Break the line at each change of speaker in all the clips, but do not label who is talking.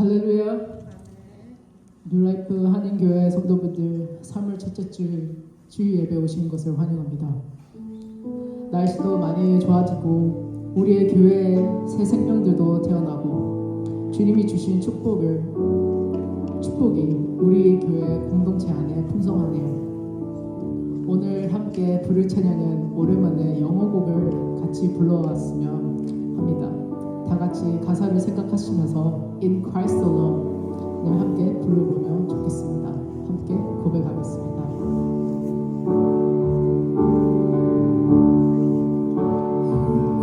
할렐루야. 뉴라이프 한인교회 성도분들 3월 첫째 주일 예배 오신 것을 환영합니다. 날씨도 많이 좋아지고 우리의 교회에 새 생명들도 태어나고 주님이 주신 축복이 우리 교회 공동체 안에 풍성하네요. 오늘 함께 부를 찬양은 오랜만에 영어곡을 같이 불러왔으면 합니다. 다 같이 가사를 생각하시면서 In Christ Alone을 함께 불러보면 좋겠습니다. 함께 고백하겠습니다.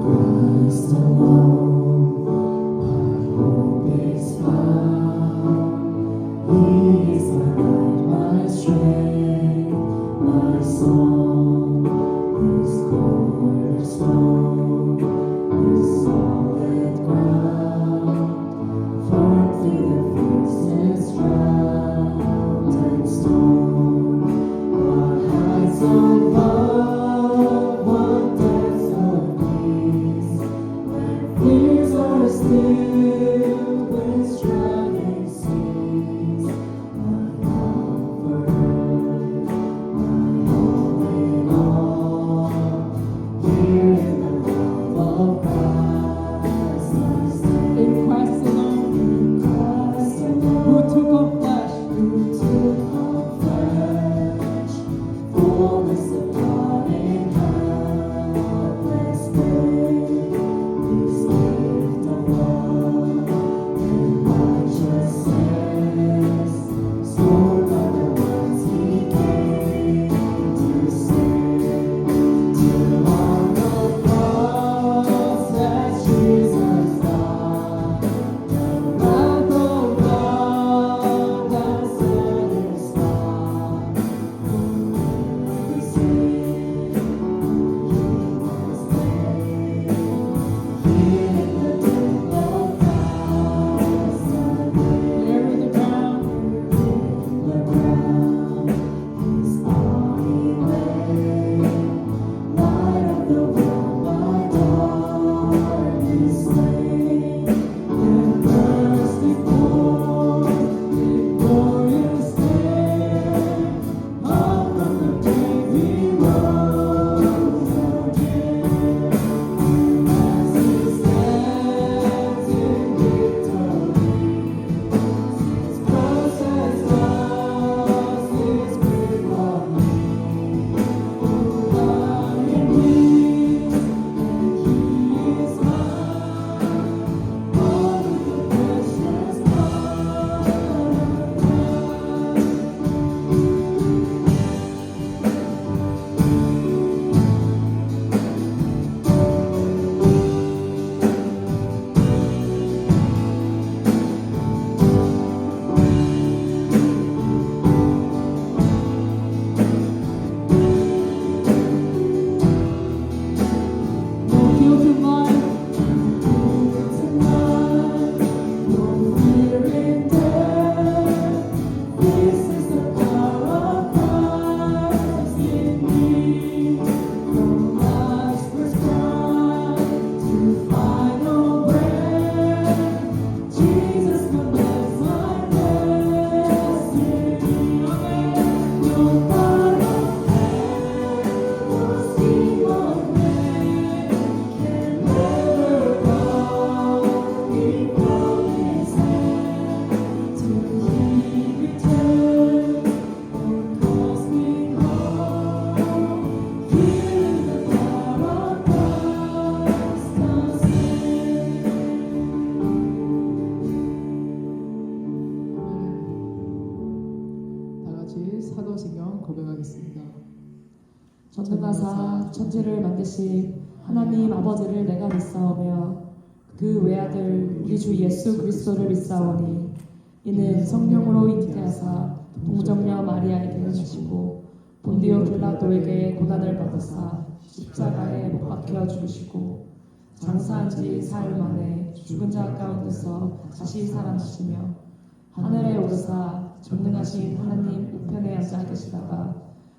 Christ alone, our hope is found. He is my light, my strength, my song. His cornerstone, His solid ground. Firm through the fiercest drought and storm. Our heights above, what depths of peace. When fears are still, when striving cease. My comfort, my all in all. Here in the love of Christ, I stand.
In Christ alone,
Christ alone,
who took on flesh,
who took on flesh, fullness of God in helpless babe. His gift of love and righteousness, scorned by the ones He came to save. Till on the cross that Jesus died, the wrath of God that satisfied. He saved, He was laid, here in the death of Christ again.
there in the ground,
The ground, His body lay, light of the world, my darkness slain, and thirsty forth, victorious day, up from the grave He rose again. As He stands in victory, His cross has lost His grip on me. I am His, and He is mine. All of the precious blood of
no guilt in life,
tonight. No fear in death. This is the power of Christ in me. From life's first cry to final breath, Jesus commands my destiny. No power of hell, no scheme of man can never come. He broke His hand till He returned and calls me home. Here in the power of Christ I stand.
다 같이 사도신경 고백하겠습니다.
전능하사 천지를 만드신 하나님 아버지를 내가 믿사오며 그 외아들 우리 주 예수 그리스도를 믿사오니 이는 성령으로 잉태하사 동정녀 마리아에게 나시고 본디오 빌라도에게 고난을 받으사 십자가에 못 박혀 죽으시고 장사한 지 사흘 만에 죽은 자 가운데서 다시 살아나시며 하늘에 오르사 전능하신 하나님 우편에 앉아 계시다가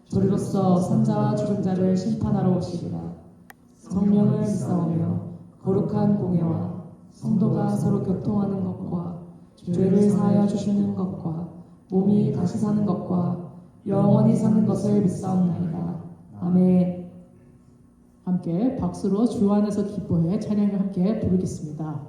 저리로서 산자와 죽은 자를 심판하러 오시리라. 성령을 믿사오며 거룩한 공예와 성도가 서로 교통하는 것과 죄를 사하여 주시는 것과 몸이 다시 사는 것과 영원히 사는 것을 믿사옵나이다. 아멘.
함께 박수로 주 안에서 기뻐해 찬양을 함께 부르겠습니다.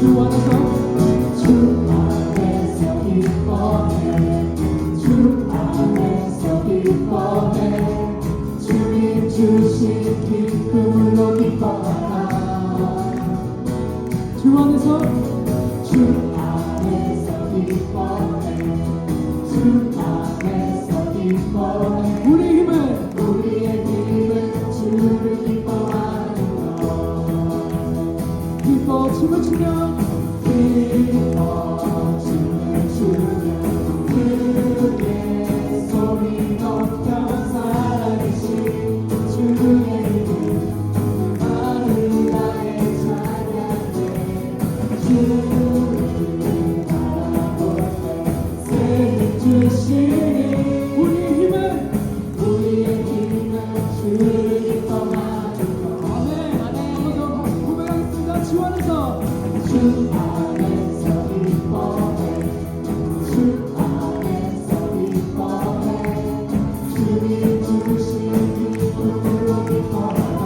주 안에서
기뻐해 주 안에서 기뻐해 주님 주신 기쁨으로 기뻐하라
주 안에서
주 안에서 기뻐해 주 안에서 기뻐해 우리의 힘은 주를 기뻐하는 것
기뻐 춤을 추며
기뻐 춤을 추며 크게 소리 높여 살아계신 주의 이름 마른 나의 찬양해 주를 바라볼 때 새 힘 주시니 우리의 힘은 주를 기뻐하는 것
아멘. 한번 더 고백하겠습니다. 주 안에서
주 안에서 기뻐해 주 안에서 기뻐해 주님 주신 기쁨으로 기뻐하라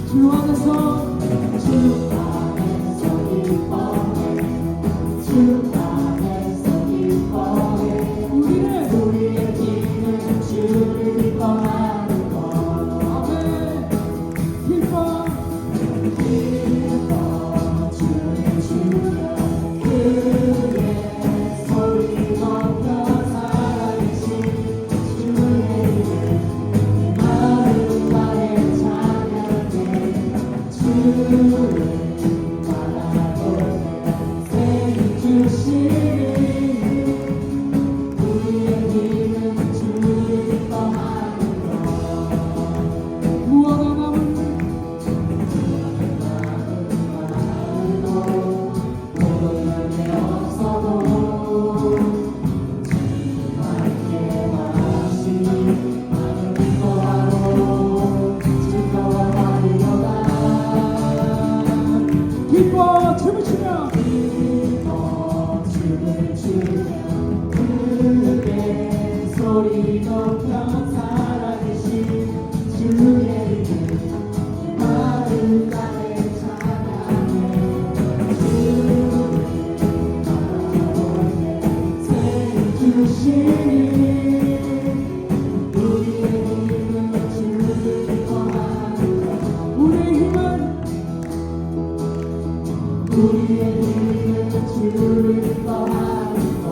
주 안에서
주 안에서 기뻐해 주 안에서 기뻐해 우리의 힘은 주를 기뻐하는 것
아멘. 기뻐
기뻐 춤을 추며 크게 소리 높여 살아계신 주의 이름 마른 나의 찬양해 주를 바라볼 때 새 힘 주시니 우리의 힘은 주를 기뻐하는 것
무화과 나무 기뻐 춤을 추며
소리 높여 살아계신 주의 이름 마른 나의 찬양해 주를 바라볼 때새 주시니 우리의 힘은 주를 기뻐하는 것 우리의 힘은 주를 기뻐하는 것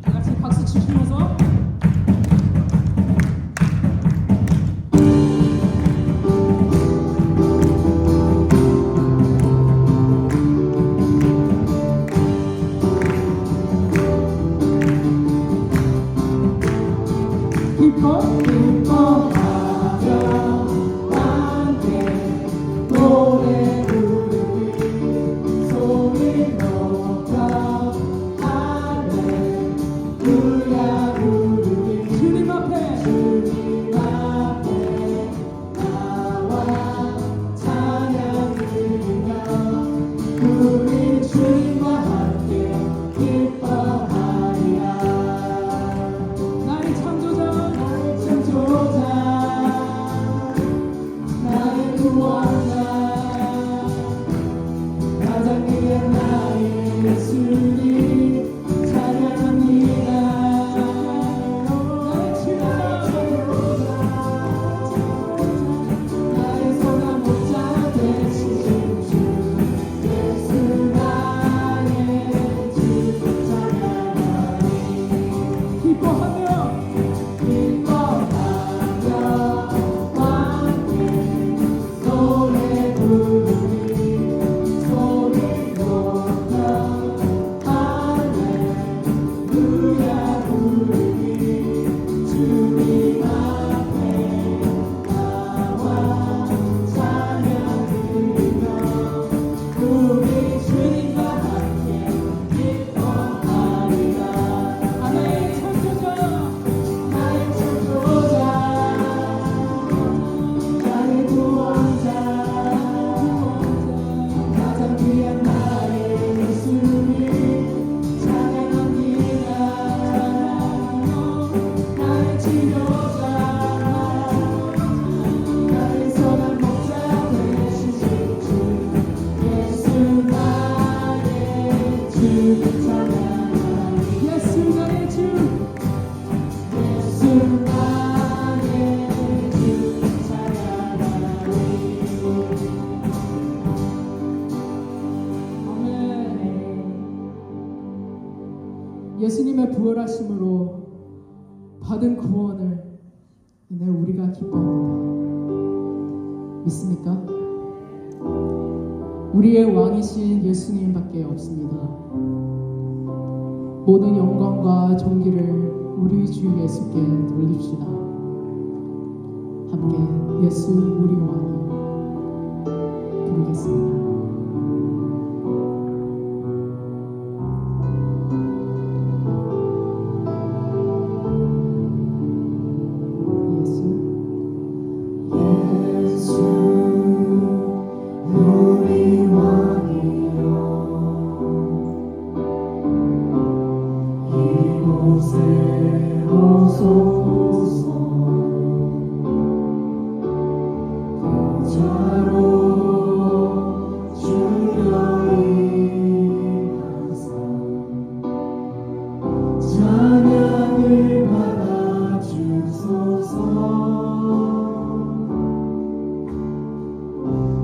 다 같이 박수 치시면서 기뻐
기뻐하며 함께 노래 부르기 소리 높여 할렐루야 부르기
주님 앞에
주님 앞에 나와 찬양 드리며 우리 주님과 함께 기뻐하리라
나의 창조자
나의 창조자 나의 구원자
예수님의 부활하심으로 받은 구원을 인해 우리가 기뻐합니다. 믿습니까? 우리의 왕이신 예수님밖에 없습니다. 모든 영광과 존귀를 우리 주 예수께 돌립시다. 함께 예수 우리 왕 부르겠습니다.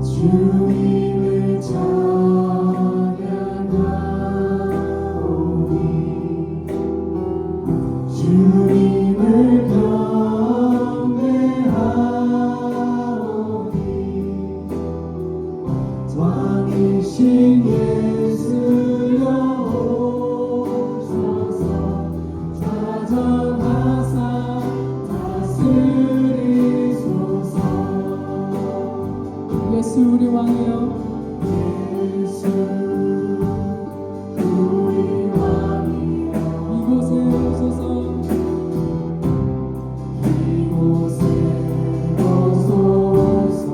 주님을 찬양하오니 주님을 경배하오니 왕이신 예수여 오셔서 좌정하사 다스리소서.
예수 우리 왕이여
예수 우리 왕이여
이곳에 오소서.
이곳에 오소서.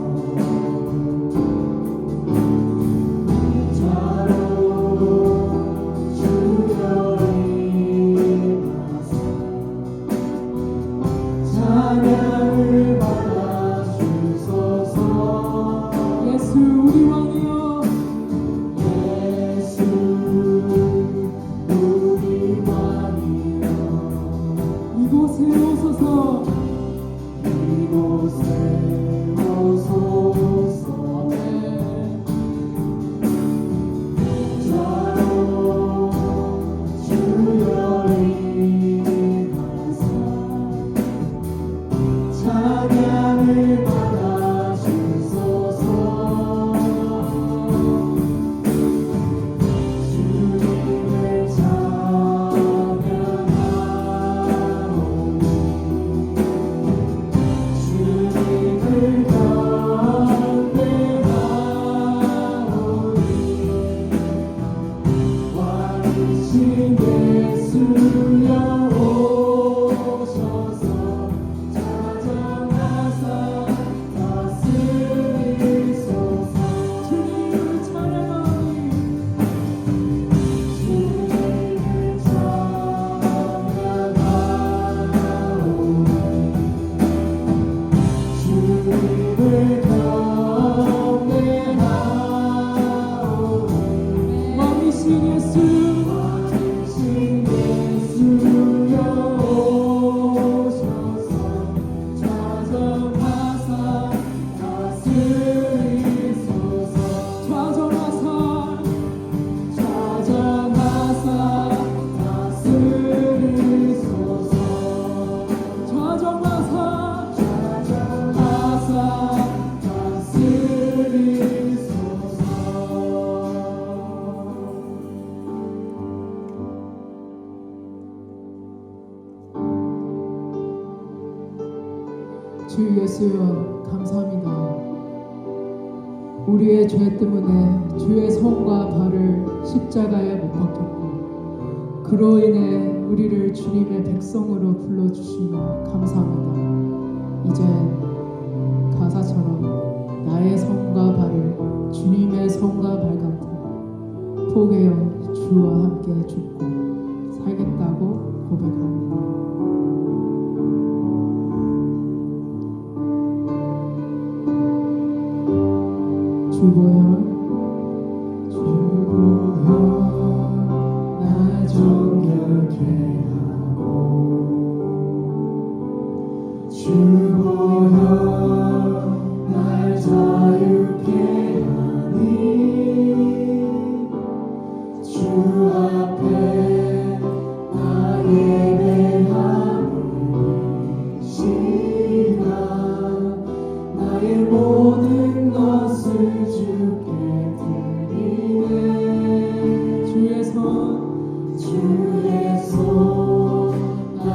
자로 주여 임하사 찬양을 받아 주소서.
예수 우리 왕이여
예수 우리 왕이여
이곳에 오소서.
이곳에 오소서. 자로 주여 임하사 찬양을 받아 주소서. 주님을 찬양하오니 주님을 경배하오니 왕이신 예수여 오셔서 좌정하사 다스리소서.
주님을 찬양하오니
주님을 찬양하오니 주님을 경배하오니
왕이신 예수
왕이신 예수여 오셔서 좌정하사 다스리소서.
좌정하사
좌정하사 다스리소서.
좌정하사
좌정하사 다스리소서.
주 예수여 감사합니다. 우리의 죄 때문에 주의 손과 발을 십자가에 못 박혔고 그로 인해 우리를 주님의 백성으로 불러주시며 감사합니다. 이제 가사처럼 나의 손과 발을 주님의 손과 발 같은 포개어 주와 함께 죽고 살겠다고 고백합니다. 주보혈
날 정결케 하고 주보혈 날 자유케 하니 주 앞에 날 주의 손 날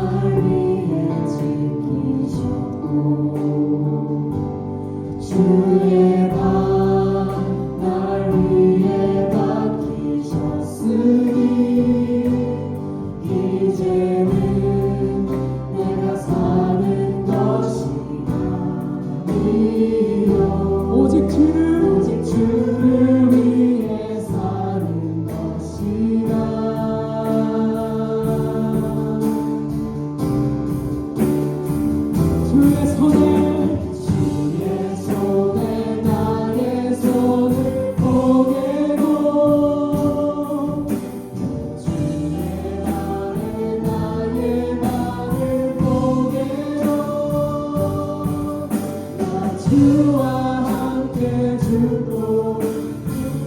위해 지키셨고 주의 발 날 위해 박히셨으니 이제는 내가 사는 것이 아니요
오직 주를
위해 사는 것이다.
주의 손에
주의 손에 나의 손을 보게고 주의 발에 나의 발을 보게도 나 주와 함께 죽고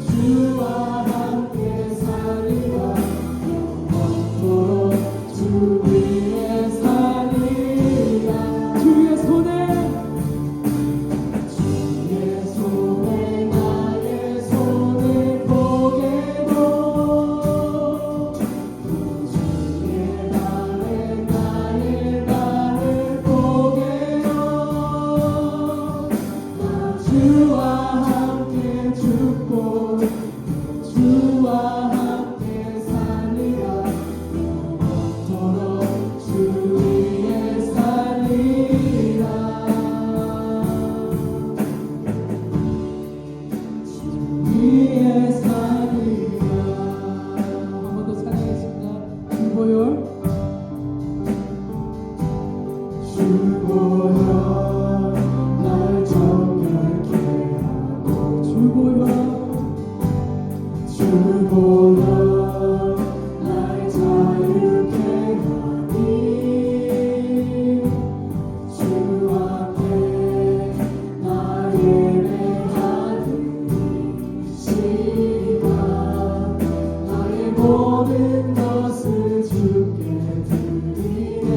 주와 함께 살리라 영원토록 주 위에 살리라
주의 손에
주의 손에 나의 손을 보게도 주의 발에 나의 발을 보게도 나 주와 함께 죽고 주와 함께 살리라 영원토록 주 위에 살리라 위에 살리라
한 번 더 찬양하겠습니다. 주보혈
주보혈 날 정결케 하고 주보혈 날 자유케 하니 주 앞에 나 예배하는 이 시간 나의 모든 것을 주께 드리네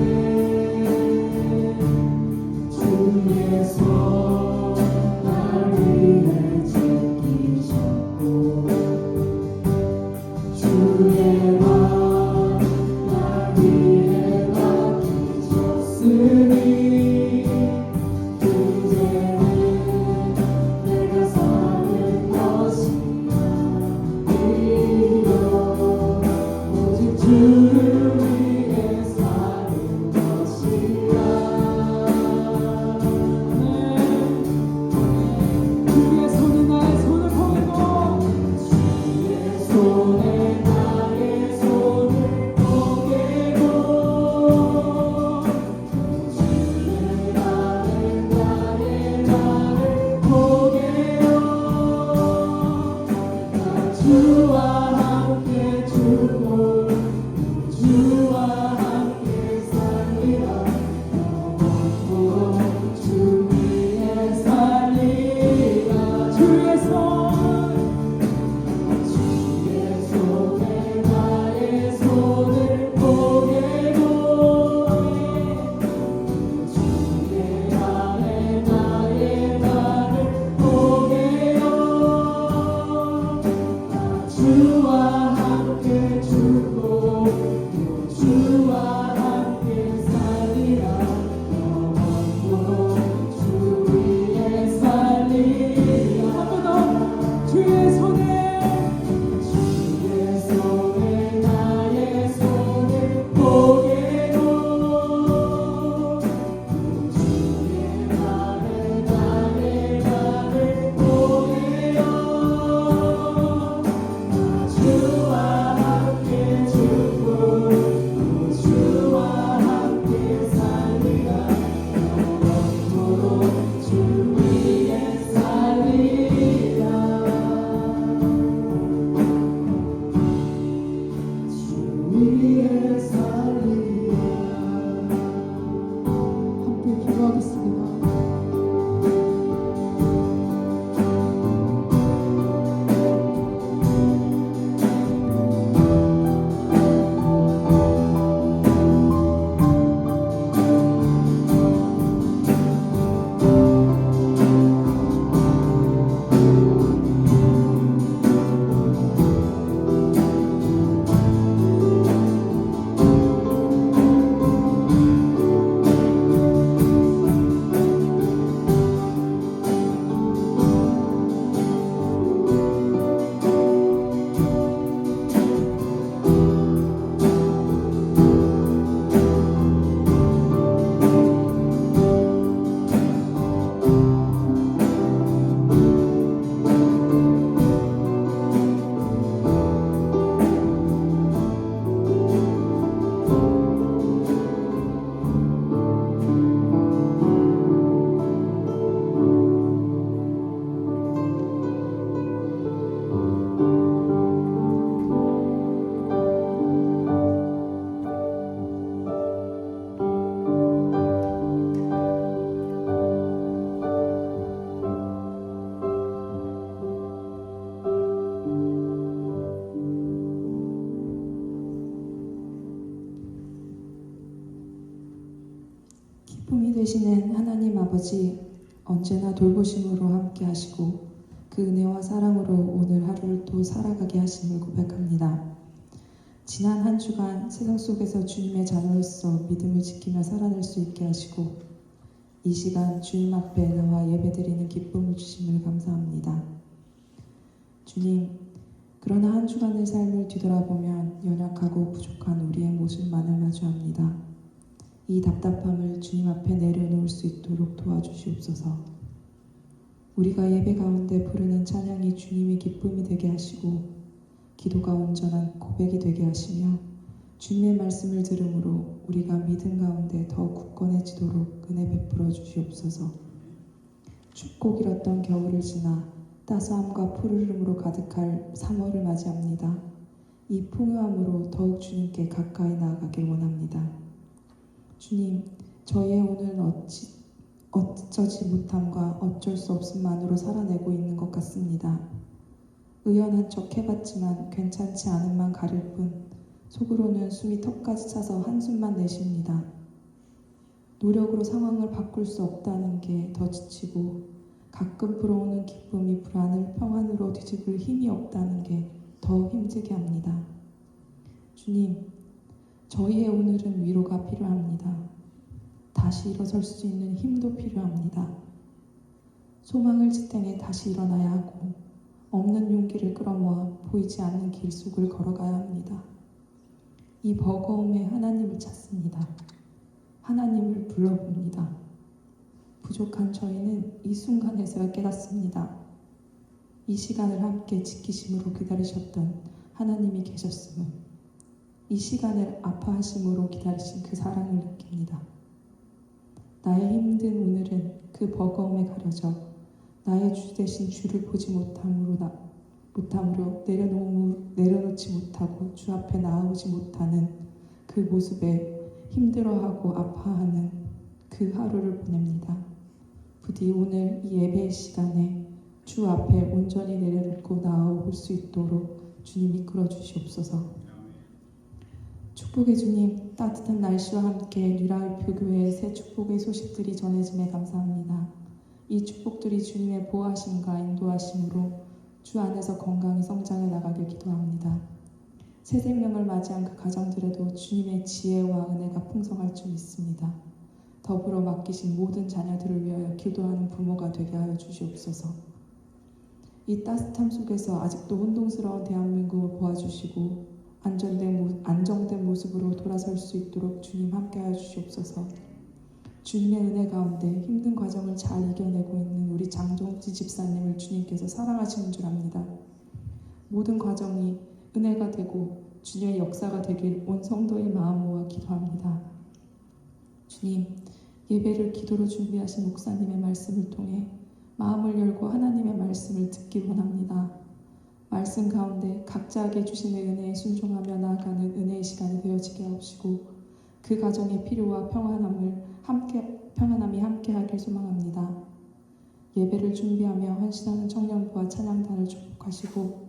주의 손 날 위해 지키셨고 주의 발 날 위해 박히셨으니 이제는 내가 사는 것이 아니요 오직 주를 위해 사는 것이라
주의 손이 나의 손을 보고
주의 손에 나의 손을 보게도
기쁨이 되시는 하나님 아버지, 언제나 돌보심으로 함께 하시고 그 은혜와 사랑으로 오늘 하루를 또 살아가게 하심을 고백합니다. 지난 한 주간 세상 속에서 주님의 자녀로서 믿음을 지키며 살아낼 수 있게 하시고 이 시간 주님 앞에 나와 예배드리는 기쁨을 주심을 감사합니다. 주님, 그러나 한 주간의 삶을 뒤돌아보면 연약하고 부족한 우리의 모습만을 마주합니다. 이 답답함을 주님 앞에 내려놓을 수 있도록 도와주시옵소서. 우리가 예배 가운데 부르는 찬양이 주님의 기쁨이 되게 하시고 기도가 온전한 고백이 되게 하시며 주님의 말씀을 들음으로 우리가 믿음 가운데 더욱 굳건해지도록 은혜 베풀어 주시옵소서. 춥고 길었던 겨울을 지나 따스함과 푸르름으로 가득할 3월을 맞이합니다. 이 풍요함으로 더욱 주님께 가까이 나아가길 원합니다. 주님, 저희의 오늘은 어쩌지 못함과 어쩔 수 없음만으로 살아내고 있는 것 같습니다. 의연한 척 해봤지만 괜찮지 않음만 가릴 뿐 속으로는 숨이 턱까지 차서 한숨만 내쉽니다. 노력으로 상황을 바꿀 수 없다는 게 더 지치고 가끔 불어오는 기쁨이 불안을 평안으로 뒤집을 힘이 없다는 게 더 힘들게 합니다. 주님, 저희의 오늘은 위로가 필요합니다. 다시 일어설 수 있는 힘도 필요합니다. 소망을 지탱해 다시 일어나야 하고 없는 용기를 끌어모아 보이지 않는 길 속을 걸어가야 합니다. 이 버거움에 하나님을 찾습니다. 하나님을 불러봅니다. 부족한 저희는 이 순간에서야 깨닫습니다. 이 시간을 함께 지키심으로 기다리셨던 하나님이 계셨음을, 이 시간을 아파하심으로 기다리신 그 사랑을 느낍니다. 나의 힘든 오늘은 그 버거움에 가려져 나의 주 대신 주를 보지 못함으로 내려놓지 못하고 주 앞에 나아오지 못하는 그 모습에 힘들어하고 아파하는 그 하루를 보냅니다. 부디 오늘 이 예배의 시간에 주 앞에 온전히 내려놓고 나아올 수 있도록 주님 이끌어 주시옵소서. 축복의 주님, 따뜻한 날씨와 함께 뉴라이프 교회의 새 축복의 소식들이 전해짐에 감사합니다. 이 축복들이 주님의 보호하심과 인도하심으로 주 안에서 건강히 성장해 나가길 기도합니다. 새 생명을 맞이한 그 가정들에도 주님의 지혜와 은혜가 풍성할 줄 믿습니다. 더불어 맡기신 모든 자녀들을 위하여 기도하는 부모가 되게 하여 주시옵소서. 이 따뜻함 속에서 아직도 혼동스러운 대한민국을 보아주시고 안정된 모습으로 돌아설 수 있도록 주님 함께하여 주시옵소서. 주님의 은혜 가운데 힘든 과정을 잘 이겨내고 있는 우리 장종지 집사님을 주님께서 사랑하시는 줄 압니다. 모든 과정이 은혜가 되고 주님의 역사가 되길 온 성도의 마음 모아 기도합니다. 주님, 예배를 기도로 준비하신 목사님의 말씀을 통해 마음을 열고 하나님의 말씀을 듣기 원합니다. 말씀 가운데 각자에게 주시는 은혜에 순종하며 나아가는 은혜의 시간이 되어지게 하시고 그 가정의 필요와 평안함이 함께하길 소망합니다. 예배를 준비하며 헌신하는 청년부와 찬양단을 축복하시고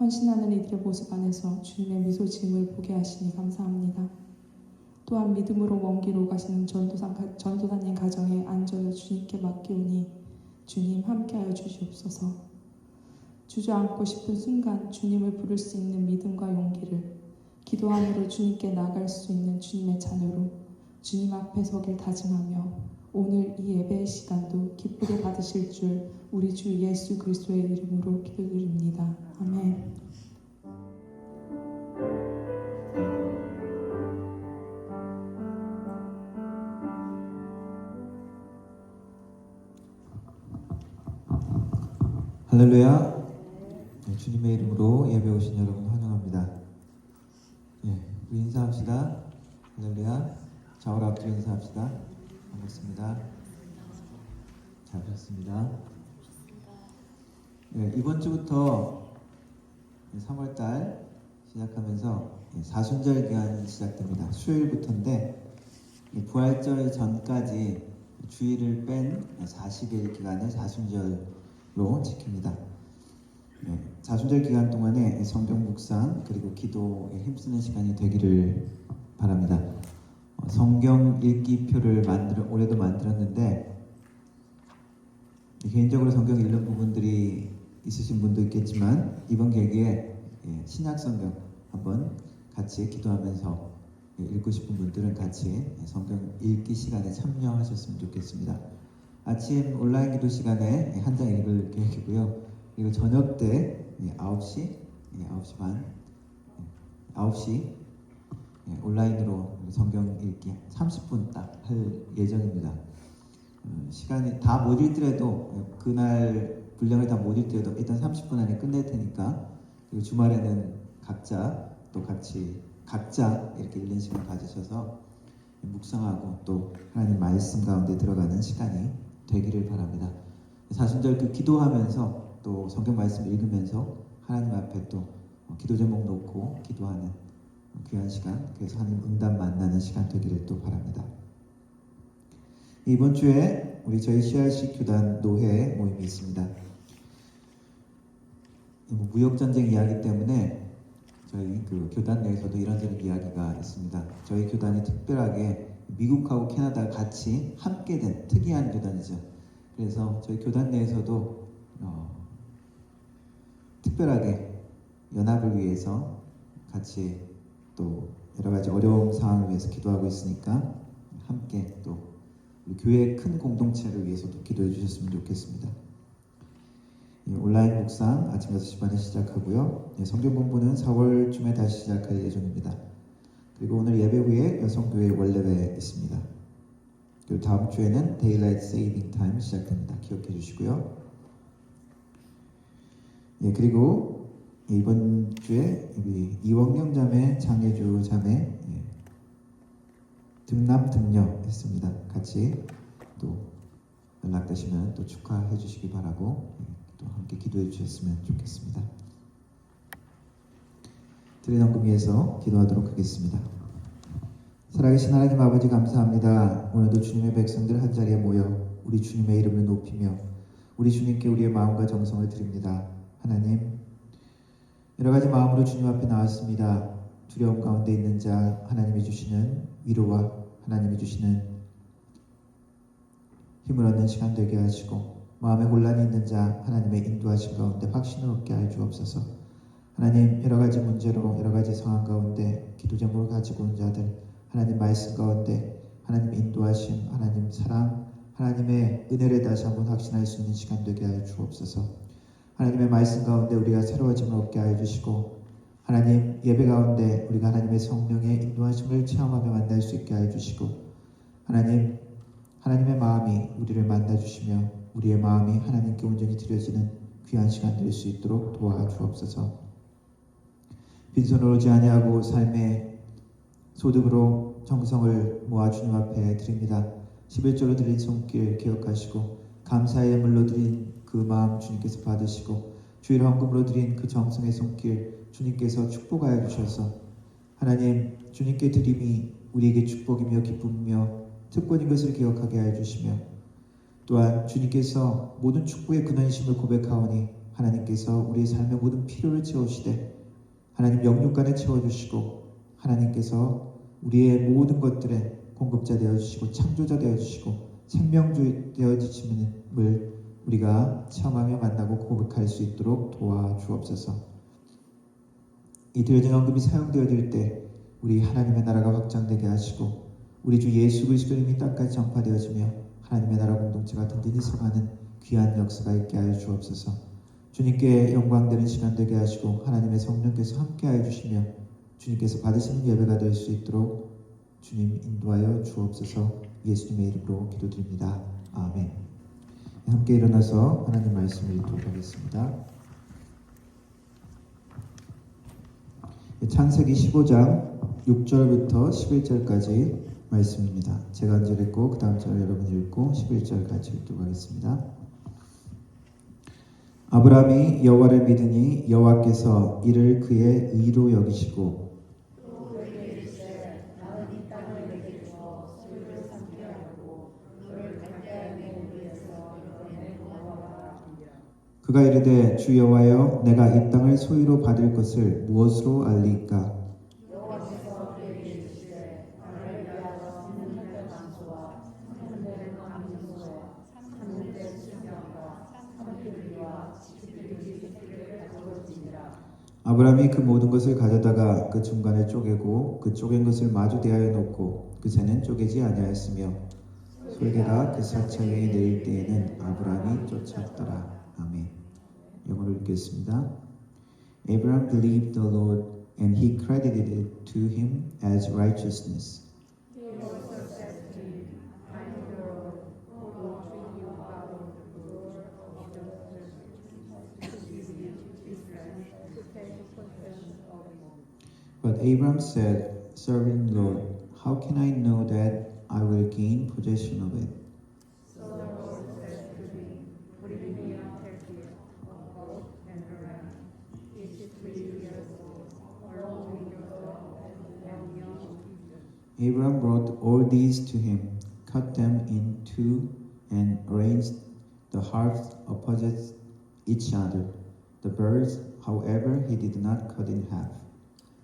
헌신하는 이들의 모습 안에서 주님의 미소 지음을 보게 하시니 감사합니다. 또한 믿음으로 먼 길 오가시는 전도사님 가정의 안전을 주님께 맡기오니 주님 함께하여 주시옵소서. 주저앉고 싶은 순간 주님을 부를 수 있는 믿음과 용기를 기도함으로 주님께 나아갈 수 있는 주님의 자녀로 주님 앞에 서길 다짐하며 오늘 이 예배의 시간도 기쁘게 받으실 줄 우리 주 예수 그리스도의 이름으로 기도드립니다. 아멘.
할렐루야. 주님의 이름으로 예배 오신 여러분 환영합니다. 우리 인사합시다. 할렐루야. 좌우로 앞뒤로 인사합시다. 반갑습니다. 잘 오셨습니다. 이번 주부터 3월달 시작하면서 사순절 기간이 시작됩니다. 수요일부터인데 부활절 전까지 주일을 뺀 40일 기간을 사순절로 지킵니다. 사순절 기간 동안에 성경 묵상 그리고 기도에 힘쓰는 시간이 되기를 바랍니다. 성경 읽기표를 올해도 만들었는데 개인적으로 성경 읽는 부분들이 있으신 분도 있겠지만 이번 계기에 신약 성경 한번 같이 기도하면서 읽고 싶은 분들은 같이 성경 읽기 시간에 참여하셨으면 좋겠습니다. 아침 온라인 기도 시간에 한 장 읽을 계획이고요. 그리고 저녁 때 9시 반 9시 온라인으로 성경 읽기 30분 딱 할 예정입니다. 시간이 다 못 읽더라도 그날 분량을 다 못 읽더라도 일단 30분 안에 끝낼 테니까 그리고 주말에는 각자 이렇게 읽는 시간 가지셔서 묵상하고 또 하나님 말씀 가운데 들어가는 시간이 되기를 바랍니다. 사순절 기도하면서 또 성경 말씀 읽으면서 하나님 앞에 또 기도 제목 놓고 기도하는 귀한 시간, 그래서 하나님 응답 만나는 시간 되기를 또 바랍니다. 이번 주에 저희 CRC 교단 노회 모임이 있습니다. 무역 전쟁 이야기 때문에 저희 교단 내에서도 이런저런 이야기가 있습니다. 저희 교단이 특별하게 미국하고 캐나다가 같이 함께 된 특이한 교단이죠. 그래서 저희 교단 내에서도 특별하게 연합을 위해서 같이 또 여러 가지 어려운 상황을 위해서 기도하고 있으니까 함께 또 우리 교회의 큰 공동체를 위해서도 기도해 주셨으면 좋겠습니다. 온라인 묵상 아침 6시 반에 시작하고요. 성경 공부는 4월쯤에 다시 시작할 예정입니다. 그리고 오늘 예배 후에 여성교회 원래회 있습니다. 그리고 다음 주에는 데일라이트 세이빙 타임 시작됩니다. 기억해 주시고요. 그리고 이번 주에 우리 이원경 자매, 장혜주 자매 등남 등녀 했습니다. 같이 또 연락되시면 또 축하해 주시기 바라고 또 함께 기도해 주셨으면 좋겠습니다. 드린 헌금 위해서 기도하도록 하겠습니다. 살아계신 하나님 아버지 감사합니다. 오늘도 주님의 백성들 한자리에 모여 우리 주님의 이름을 높이며 우리 주님께 우리의 마음과 정성을 드립니다. 하나님, 여러 가지 마음으로 주님 앞에 나왔습니다. 두려움 가운데 있는 자 하나님이 주시는 위로와 하나님이 주시는 힘을 얻는 시간 되게 하시고, 마음에 곤란이 있는 자 하나님의 인도하심 가운데 확신을 얻게 하여 주옵소서. 하나님, 여러 가지 문제로 여러 가지 상황 가운데 기도 제목을 가지고 온 자들 하나님 말씀 가운데 하나님 인도하심, 하나님 사랑, 하나님의 은혜를 다시 한번 확신할 수 있는 시간 되게 하여 주옵소서. 하나님의 말씀 가운데 우리가 새로워짐을 얻게 하여 주시고, 하나님 예배 가운데 우리가 하나님의 성령의 인도하심을 체험하며 만날 수 있게 하여 주시고, 하나님의 마음이 우리를 만나 주시며 우리의 마음이 하나님께 온전히 드려지는 귀한 시간 될 수 있도록 도와주옵소서. 빈손으로 오지 아니하고 삶의 소득으로 정성을 모아 주님 앞에 드립니다. 11조로 드린 손길 기억하시고, 감사의 예물로 드린 그 마음 주님께서 받으시고, 주일 헌금으로 드린 그 정성의 손길 주님께서 축복하여 주셔서, 하나님 주님께 드림이 우리에게 축복이며 기쁨이며 특권인 것을 기억하게 하여 주시며, 또한 주님께서 모든 축복의 근원이심을 고백하오니 하나님께서 우리의 삶의 모든 필요를 채우시되 하나님 영육간에 채워주시고, 하나님께서 우리의 모든 것들의 공급자 되어주시고 창조자 되어주시고 생명주 되어주심을 우리가 체험하며 만나고 고백할 수 있도록 도와주옵소서. 이 드려진 헌금이 사용되어질 때 우리 하나님의 나라가 확장되게 하시고, 우리 주 예수 그리스도의 이름이 땅까지 전파되어지며 하나님의 나라 공동체가 든든히 서가는 귀한 역사가 있게 하여 주옵소서. 주님께 영광되는 시간 되게 하시고, 하나님의 성령께서 함께하여 주시며 주님께서 받으시는 예배가 될 수 있도록 주님 인도하여 주옵소서. 예수님의 이름으로 기도드립니다. 아멘. 함께 일어나서 하나님 말씀을 읽도록 하겠습니다. 창세기 15장 6절부터 11절까지 말씀입니다. 제가 한 절 읽고 그 다음 절 여러분 읽고 11절까지 읽도록 하겠습니다. 아브라함이 여호와를 믿으니 여호와께서 이를 그의 의로 여기시고, 그가 이르되 주 여호와여, 내가 이 땅을 소유로 받을 것을 무엇으로 알리이까? 아브라함이 그 모든 것을 가져다가 그 중간에 쪼개고 그 쪼갠 것을 마주 대하여 놓고 그 새는 쪼개지 아니하였으며 솔개가 그 사찰 위에 내릴 때에는 아브라함이 쫓았더라. 아멘. 영어로 읽겠습니다. Abraham believed the Lord and he credited it to him as righteousness. But Abraham said, Serving Lord, how can I know that I will gain possession of it? Abraham brought all these to him, cut them in two, and arranged the halves opposite each other. The birds, however, he did not cut in half.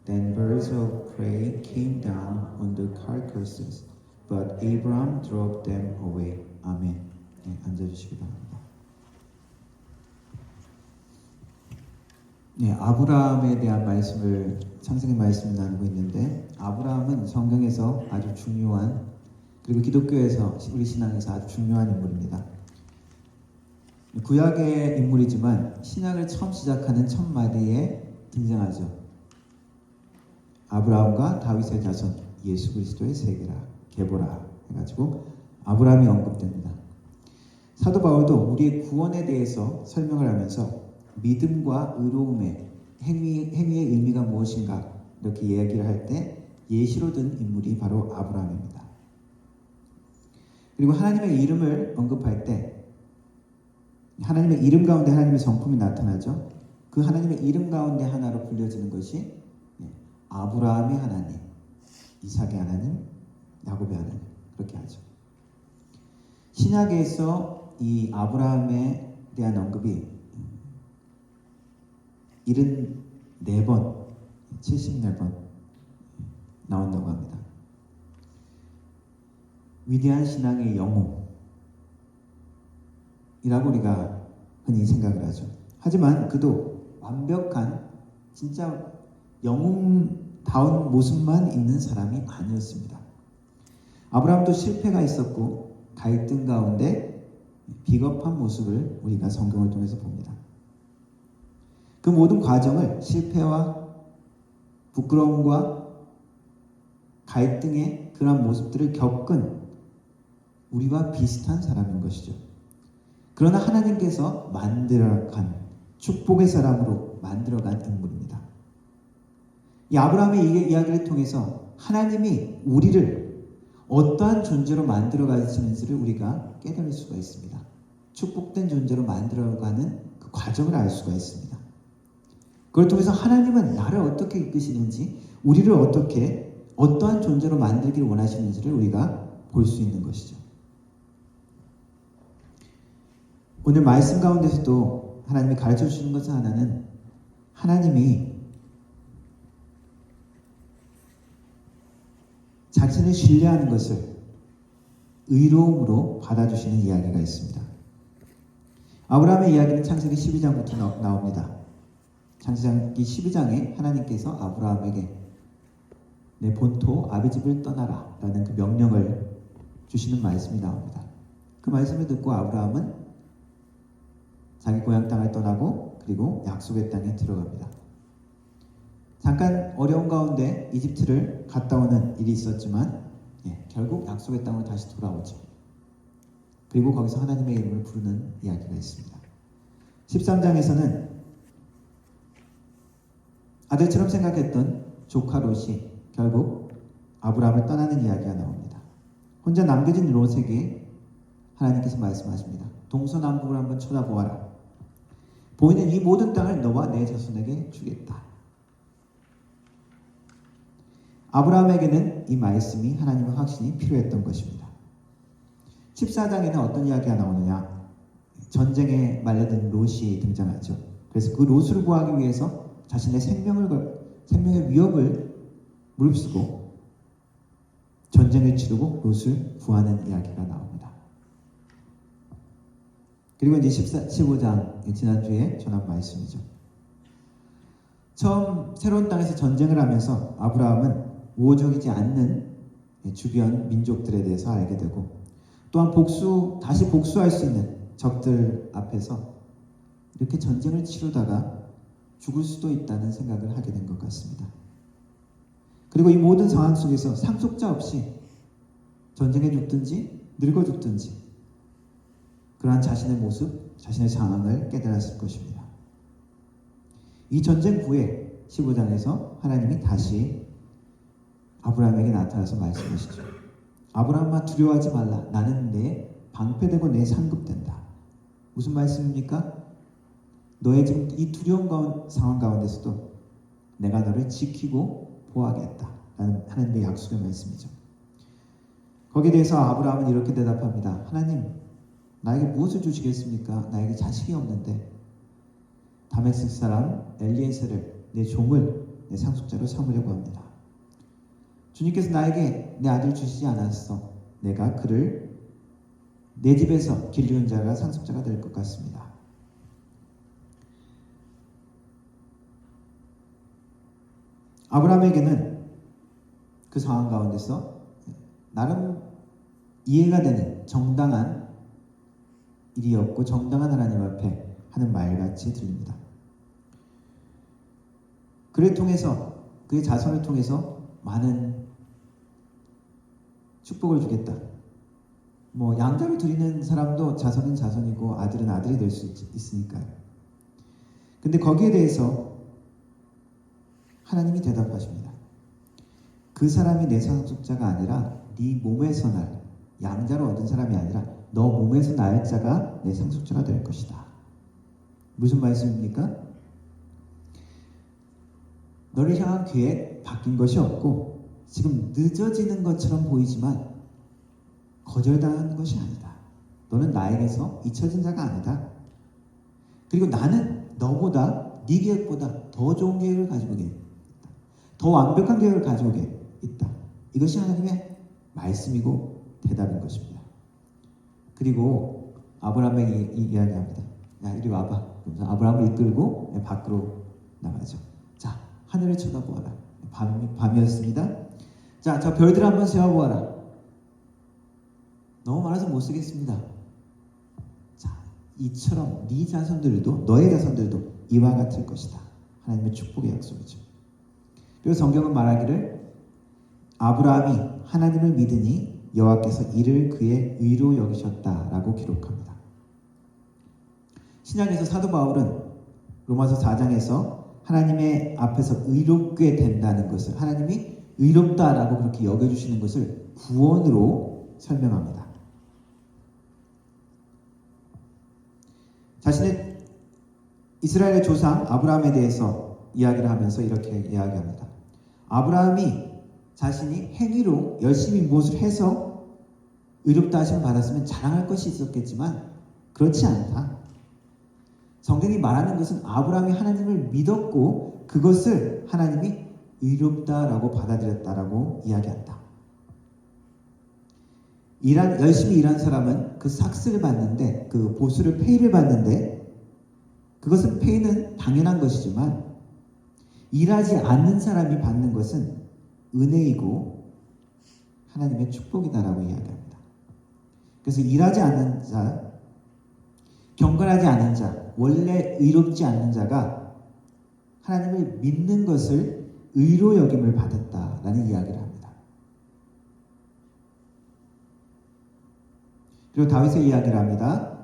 Then birds of prey came down on the carcasses, but Abraham drove them away. 아멘. 네, 앉아주시기 바랍니다. 네, 아브라함에 대한 말씀을 창세기 말씀을 나누고 있는데 아브라함은 성경에서 아주 중요한 그리고 기독교에서 우리 신앙에서 아주 중요한 인물입니다. 구약의 인물이지만 신약을 처음 시작하는 첫 마디에 등장하죠. 아브라함과 다윗의 자손 예수 그리스도의 세계라 계보라 해가지고 아브라함이 언급됩니다. 사도 바울도 우리의 구원에 대해서 설명을 하면서 믿음과 의로움의 행위의 의미가 무엇인가 이렇게 이야기를 할 때 예시로 든 인물이 바로 아브라함입니다. 그리고 하나님의 이름을 언급할 때 하나님의 이름 가운데 하나님의 성품이 나타나죠. 그 하나님의 이름 가운데 하나로 불려지는 것이 아브라함의 하나님, 이삭의 하나님, 야곱의 하나님 그렇게 하죠. 신약에서 이 아브라함에 대한 언급이 74번, 74번 나온다고 합니다. 위대한 신앙의 영웅이라고 우리가 흔히 생각을 하죠. 하지만 그도 완벽한 진짜 영웅다운 모습만 있는 사람이 아니었습니다. 아브라함도 실패가 있었고 갈등 가운데 비겁한 모습을 우리가 성경을 통해서 봅니다. 그 모든 과정을 실패와 부끄러움과 갈등의 그런 모습들을 겪은 우리와 비슷한 사람인 것이죠. 그러나 하나님께서 만들어간 축복의 사람으로 만들어간 인물입니다. 이 아브라함의 이야기를 통해서 하나님이 우리를 어떠한 존재로 만들어 가시는지를 우리가 깨달을 수가 있습니다. 축복된 존재로 만들어가는 그 과정을 알 수가 있습니다. 그걸 통해서 하나님은 나를 어떻게 이끄시는지 우리를 어떠한 존재로 만들기를 원하시는지를 우리가 볼 수 있는 것이죠. 오늘 말씀 가운데서도 하나님이 가르쳐 주시는 것은 하나는 하나님이 자신을 신뢰하는 것을 의로움으로 받아주시는 이야기가 있습니다. 아브라함의 이야기는 창세기 12장부터 나옵니다. 창세기 12장에 하나님께서 아브라함에게 내 본토 아비집을 떠나라 라는 그 명령을 주시는 말씀이 나옵니다. 그 말씀을 듣고 아브라함은 자기 고향 땅을 떠나고 그리고 약속의 땅에 들어갑니다. 잠깐 어려운 가운데 이집트를 갔다 오는 일이 있었지만 결국 약속의 땅으로 다시 돌아오죠. 그리고 거기서 하나님의 이름을 부르는 이야기가 있습니다. 13장에서는 아들처럼 생각했던 조카 롯이 결국 아브라함을 떠나는 이야기가 나옵니다. 혼자 남겨진 롯에게 하나님께서 말씀하십니다. 동서남북을 한번 쳐다보아라. 보이는 이 모든 땅을 너와 내 자손에게 주겠다. 아브라함에게는 이 말씀이 하나님의 확신이 필요했던 것입니다. 14장에는 어떤 이야기가 나오느냐? 전쟁에 말려든 롯이 등장하죠. 그래서 그 롯을 구하기 위해서 자신의 생명의 위협을 무릅쓰고 전쟁을 치르고 롯을 구하는 이야기가 나옵니다. 그리고 이제 15장 지난주에 전한 말씀이죠. 처음 새로운 땅에서 전쟁을 하면서 아브라함은 우호적이지 않는 주변 민족들에 대해서 알게 되고, 또한 다시 복수할 수 있는 적들 앞에서 이렇게 전쟁을 치르다가 죽을 수도 있다는 생각을 하게 된 것 같습니다. 그리고 이 모든 상황 속에서 상속자 없이 전쟁에 죽든지 늙어 죽든지 그러한 자신의 모습, 자신의 상황을 깨달았을 것입니다. 이 전쟁 후에 15장에서 하나님이 다시 아브라함에게 나타나서 말씀하시죠. 아브라함아, 두려워하지 말라. 나는 내 방패되고 내 상급된다. 무슨 말씀입니까? 너의 지금 이 두려운 상황 가운데서도 내가 너를 지키고 보호하겠다 라는 하나님의 약속의 말씀이죠. 거기에 대해서 아브라함은 이렇게 대답합니다. 하나님, 나에게 무엇을 주시겠습니까? 나에게 자식이 없는데 다메섹 사람 엘리에셀을, 내 종을 내 상속자로 삼으려고 합니다. 주님께서 나에게 내 아들 주시지 않았어. 내가 그를 내 집에서 길리운 자가 상속자가 될 것 같습니다. 아브라함에게는 그 상황 가운데서 나름 이해가 되는 정당한 일이었고 정당한 하나님 앞에 하는 말같이 들립니다. 그를 통해서, 그의 자손을 통해서 많은 축복을 주겠다. 양자를 드리는 사람도 자손은 자손이고 아들은 아들이 될 수 있으니까요. 근데 거기에 대해서 하나님이 대답하십니다. 그 사람이 내 상속자가 아니라 네 몸에서 날, 양자로 얻은 사람이 아니라 너 몸에서 날 자가 내 상속자가 될 것이다. 무슨 말씀입니까? 너를 향한 계획 바뀐 것이 없고 지금 늦어지는 것처럼 보이지만 거절당하는 것이 아니다. 너는 나에게서 잊혀진 자가 아니다. 그리고 나는 너보다 네 계획보다 더 좋은 계획을 가지고 있다. 더 완벽한 계획을 가지고 있다. 이것이 하나님의 말씀이고 대답인 것입니다. 그리고 아브라함에게 이야기합니다. 야, 이리 와봐. 그래서 아브라함을 이끌고 밖으로 나가죠. 자, 하늘을 쳐다보아라. 밤이었습니다. 자, 저 별들 한번 세어보아라. 너무 많아서 못 쓰겠습니다. 자, 이처럼 네 자손들도, 너의 자손들도 이와 같을 것이다. 하나님의 축복의 약속이죠. 그리고 성경은 말하기를 아브라함이 하나님을 믿으니 여호와께서 이를 그의 의로 여기셨다라고 기록합니다. 신약에서 사도 바울은 로마서 4장에서 하나님의 앞에서 의롭게 된다는 것을, 하나님이 의롭다라고 그렇게 여겨주시는 것을 구원으로 설명합니다. 자신의 이스라엘의 조상 아브라함에 대해서 이야기를 하면서 이렇게 이야기합니다. 아브라함이 자신이 행위로 열심히 무엇을 해서 의롭다 하심을 받았으면 자랑할 것이 있었겠지만 그렇지 않다. 성경이 말하는 것은 아브라함이 하나님을 믿었고 그것을 하나님이 의롭다라고 받아들였다라고 이야기한다. 열심히 일한 사람은 그 삭스를 받는데, 그 보수를 페이를 받는데, 그것은 페이는 당연한 것이지만 일하지 않는 사람이 받는 것은 은혜이고 하나님의 축복이다라고 이야기합니다. 그래서 일하지 않는 자, 경건하지 않은 자, 원래 의롭지 않는 자가 하나님을 믿는 것을 의로 여김을 받았다라는 이야기를 합니다. 그리고 다윗의 이야기를 합니다.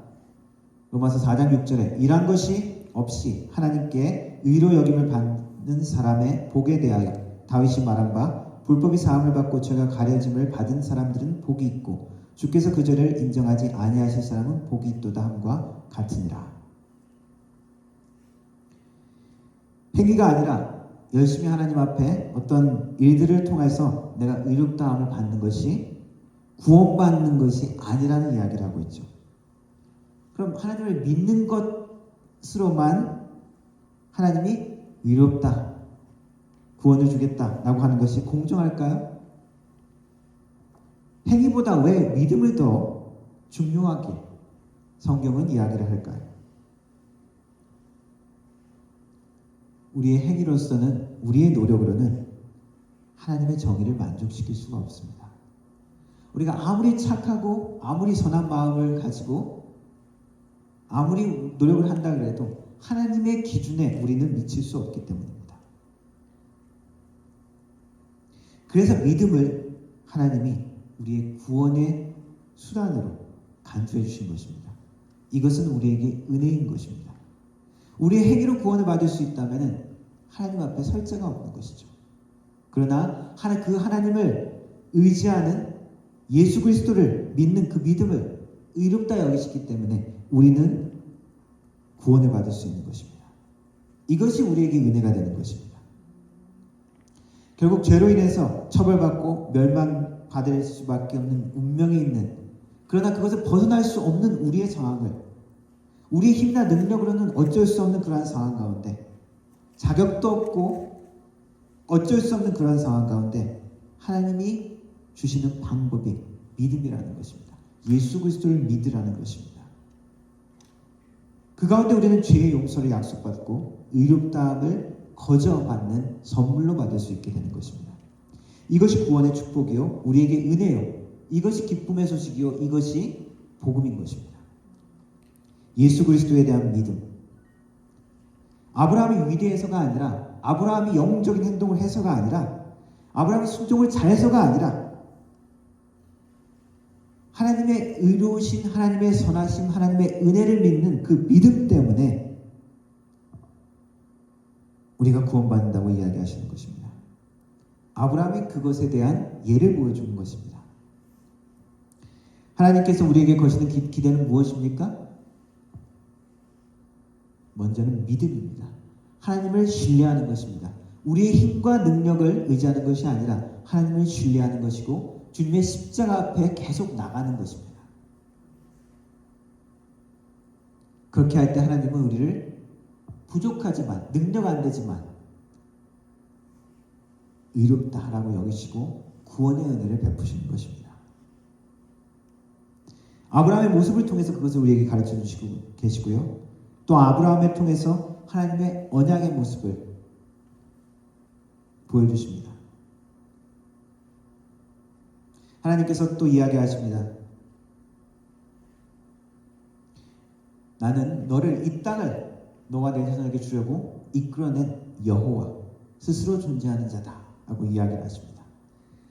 로마서 4장 6절에 일한 것이 없이 하나님께 의로 여김을 받는 사람의 복에 대하여 다윗이 말한 바 불법이 사함을 받고 죄가 가려짐을 받은 사람들은 복이 있고 주께서 그 죄를 인정하지 아니하실 사람은 복이 있도다 함과 같으니라. 행위가 아니라 열심히 하나님 앞에 어떤 일들을 통해서 내가 의롭다함을 받는 것이 구원받는 것이 아니라는 이야기를 하고 있죠. 그럼 하나님을 믿는 것으로만 하나님이 의롭다, 구원을 주겠다라고 하는 것이 공정할까요? 행위보다 왜 믿음을 더 중요하게 성경은 이야기를 할까요? 우리의 행위로서는, 우리의 노력으로는 하나님의 정의를 만족시킬 수가 없습니다. 우리가 아무리 착하고 아무리 선한 마음을 가지고 아무리 노력을 한다 그래도 하나님의 기준에 우리는 미칠 수 없기 때문입니다. 그래서 믿음을 하나님이 우리의 구원의 수단으로 간주해 주신 것입니다. 이것은 우리에게 은혜인 것입니다. 우리의 행위로 구원을 받을 수 있다면 하나님 앞에 설제가 없는 것이죠. 그러나 그 하나님을 의지하는 예수 그리스도를 믿는 그 믿음을 의롭다 여기시기 때문에 우리는 구원을 받을 수 있는 것입니다. 이것이 우리에게 은혜가 되는 것입니다. 결국 죄로 인해서 처벌받고 멸망받을 수밖에 없는 운명이 있는, 그러나 그것을 벗어날 수 없는 우리의 상황을 우리의 힘이나 능력으로는 어쩔 수 없는 그러한 상황 가운데, 자격도 없고 어쩔 수 없는 그러한 상황 가운데 하나님이 주시는 방법이 믿음이라는 것입니다. 예수 그리스도를 믿으라는 것입니다. 그 가운데 우리는 죄의 용서를 약속받고 의롭다함을 거저 받는 선물로 받을 수 있게 되는 것입니다. 이것이 구원의 축복이요, 우리에게 은혜요, 이것이 기쁨의 소식이요, 이것이 복음인 것입니다. 예수 그리스도에 대한 믿음. 아브라함이 위대해서가 아니라, 아브라함이 영적인 행동을 해서가 아니라, 아브라함이 순종을 잘해서가 아니라, 하나님의 의로우신 하나님의 선하심, 하나님의 은혜를 믿는 그 믿음 때문에 우리가 구원받는다고 이야기하시는 것입니다. 아브라함이 그것에 대한 예를 보여주는 것입니다. 하나님께서 우리에게 거시는 기대는 무엇입니까? 먼저는 믿음입니다. 하나님을 신뢰하는 것입니다. 우리의 힘과 능력을 의지하는 것이 아니라 하나님을 신뢰하는 것이고 주님의 십자가 앞에 계속 나가는 것입니다. 그렇게 할 때 하나님은 우리를 부족하지만, 능력 안 되지만 의롭다라고 여기시고 구원의 은혜를 베푸시는 것입니다. 아브라함의 모습을 통해서 그것을 우리에게 가르쳐 주시고 계시고요. 또 아브라함을 통해서 하나님의 언약의 모습을 보여주십니다. 하나님께서 또 이야기하십니다. 나는 너를 이 땅을 너와 내 자손에게 주려고 이끌어낸 여호와, 스스로 존재하는 자다 라고 이야기를 하십니다.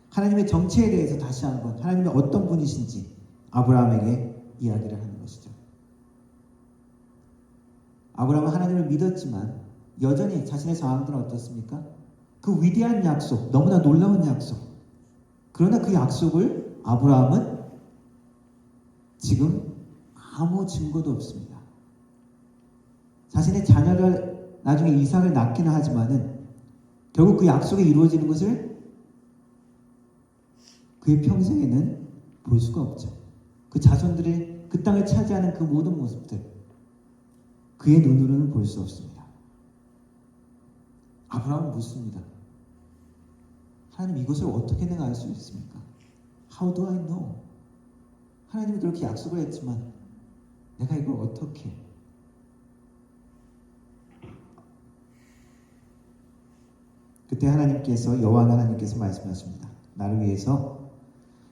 하나님의 정체에 대해서 다시 한번 하나님의 어떤 분이신지 아브라함에게 이야기를 하는 것이죠. 아브라함은 하나님을 믿었지만 여전히 자신의 상황들은 어떻습니까? 그 위대한 약속, 너무나 놀라운 약속, 그러나 그 약속을 아브라함은 지금 아무 증거도 없습니다. 자신의 자녀를 나중에 이삭을 낳기는 하지만은 결국 그 약속이 이루어지는 것을 그의 평생에는 볼 수가 없죠. 그 자손들의 그 땅을 차지하는 그 모든 모습들, 그의 눈으로는 볼 수 없습니다. 아브라함은 묻습니다. 하나님, 이것을 어떻게 내가 알 수 있습니까? How do I know? 하나님이 그렇게 약속을 했지만 내가 이걸 어떻게? 그때 하나님께서, 여호와 하나님께서 말씀하십니다. 나를 위해서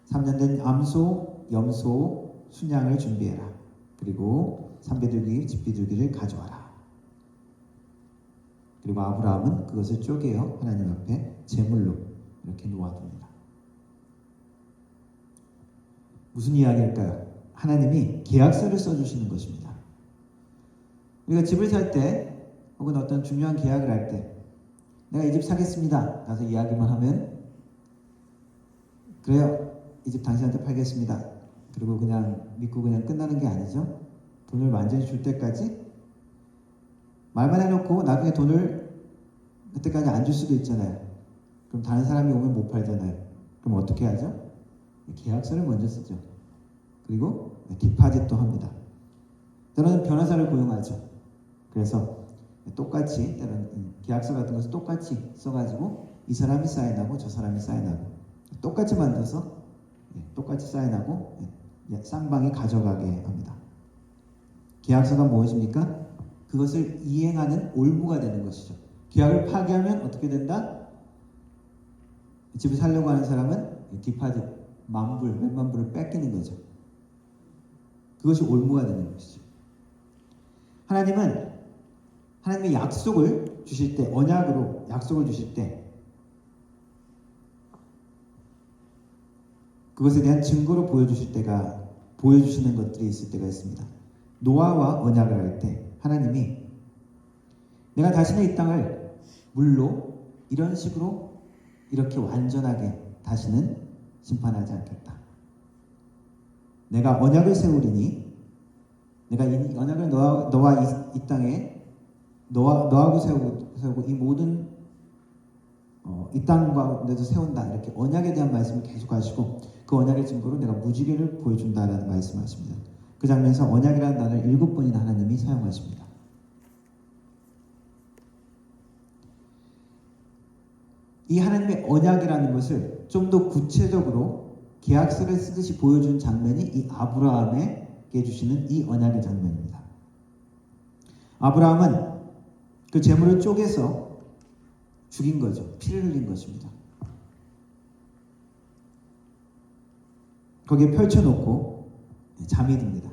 3년 된 암소, 염소, 순양을 준비해라. 그리고 삼비둘기, 집비둘기를 가져와라. 그리고 아브라함은 그것을 쪼개어 하나님 앞에 제물로 이렇게 놓아둡니다. 무슨 이야기일까요? 하나님이 계약서를 써주시는 것입니다. 우리가 집을 살 때 혹은 어떤 중요한 계약을 할 때 내가 이 집 사겠습니다. 가서 이야기만 하면 그래요. 이 집 당신한테 팔겠습니다. 그리고 그냥 믿고 그냥 끝나는 게 아니죠. 돈을 완전히 줄 때까지 말만 해놓고 나중에 돈을 그때까지 안 줄 수도 있잖아요. 그럼 다른 사람이 오면 못 팔잖아요. 그럼 어떻게 하죠? 계약서를 먼저 쓰죠. 그리고 디파짓도 합니다. 때로는 변호사를 고용하죠. 그래서 똑같이, 때로는 계약서 같은 것을 똑같이 써가지고 이 사람이 사인하고 저 사람이 사인하고 똑같이 만들어서 똑같이 사인하고 쌍방이 가져가게 합니다. 계약서가 무엇입니까? 그것을 이행하는 올무가 되는 것이죠. 계약을 파기하면 어떻게 된다? 집을 살려고 하는 사람은 디파짓 몇만 불을 뺏기는 거죠. 그것이 올무가 되는 것이죠. 하나님은 하나님의 약속을 주실 때, 언약으로 약속을 주실 때 그것에 대한 증거로 보여주시는 것들이 있을 때가 있습니다. 노아와 언약을 할 때 하나님이 내가 다시는 이 땅을 물로 이런 식으로 이렇게 완전하게 다시는 심판하지 않겠다. 내가 언약을 세우리니 내가 이 언약을 너와 이 땅에 너하고 세우고 이 모든 이 땅 가운데도 세운다. 이렇게 언약에 대한 말씀을 계속 하시고 그 언약의 증거로 내가 무지개를 보여준다라는 말씀을 하십니다. 그 장면에서 언약이라는 단어를 7번이나 하나님이 사용하십니다. 이 하나님의 언약이라는 것을 좀 더 구체적으로 계약서를 쓰듯이 보여준 장면이 이 아브라함에게 주시는 이 언약의 장면입니다. 아브라함은 그 재물을 쪼개서 죽인 거죠. 피를 흘린 것입니다. 거기에 펼쳐놓고 잠이 듭니다.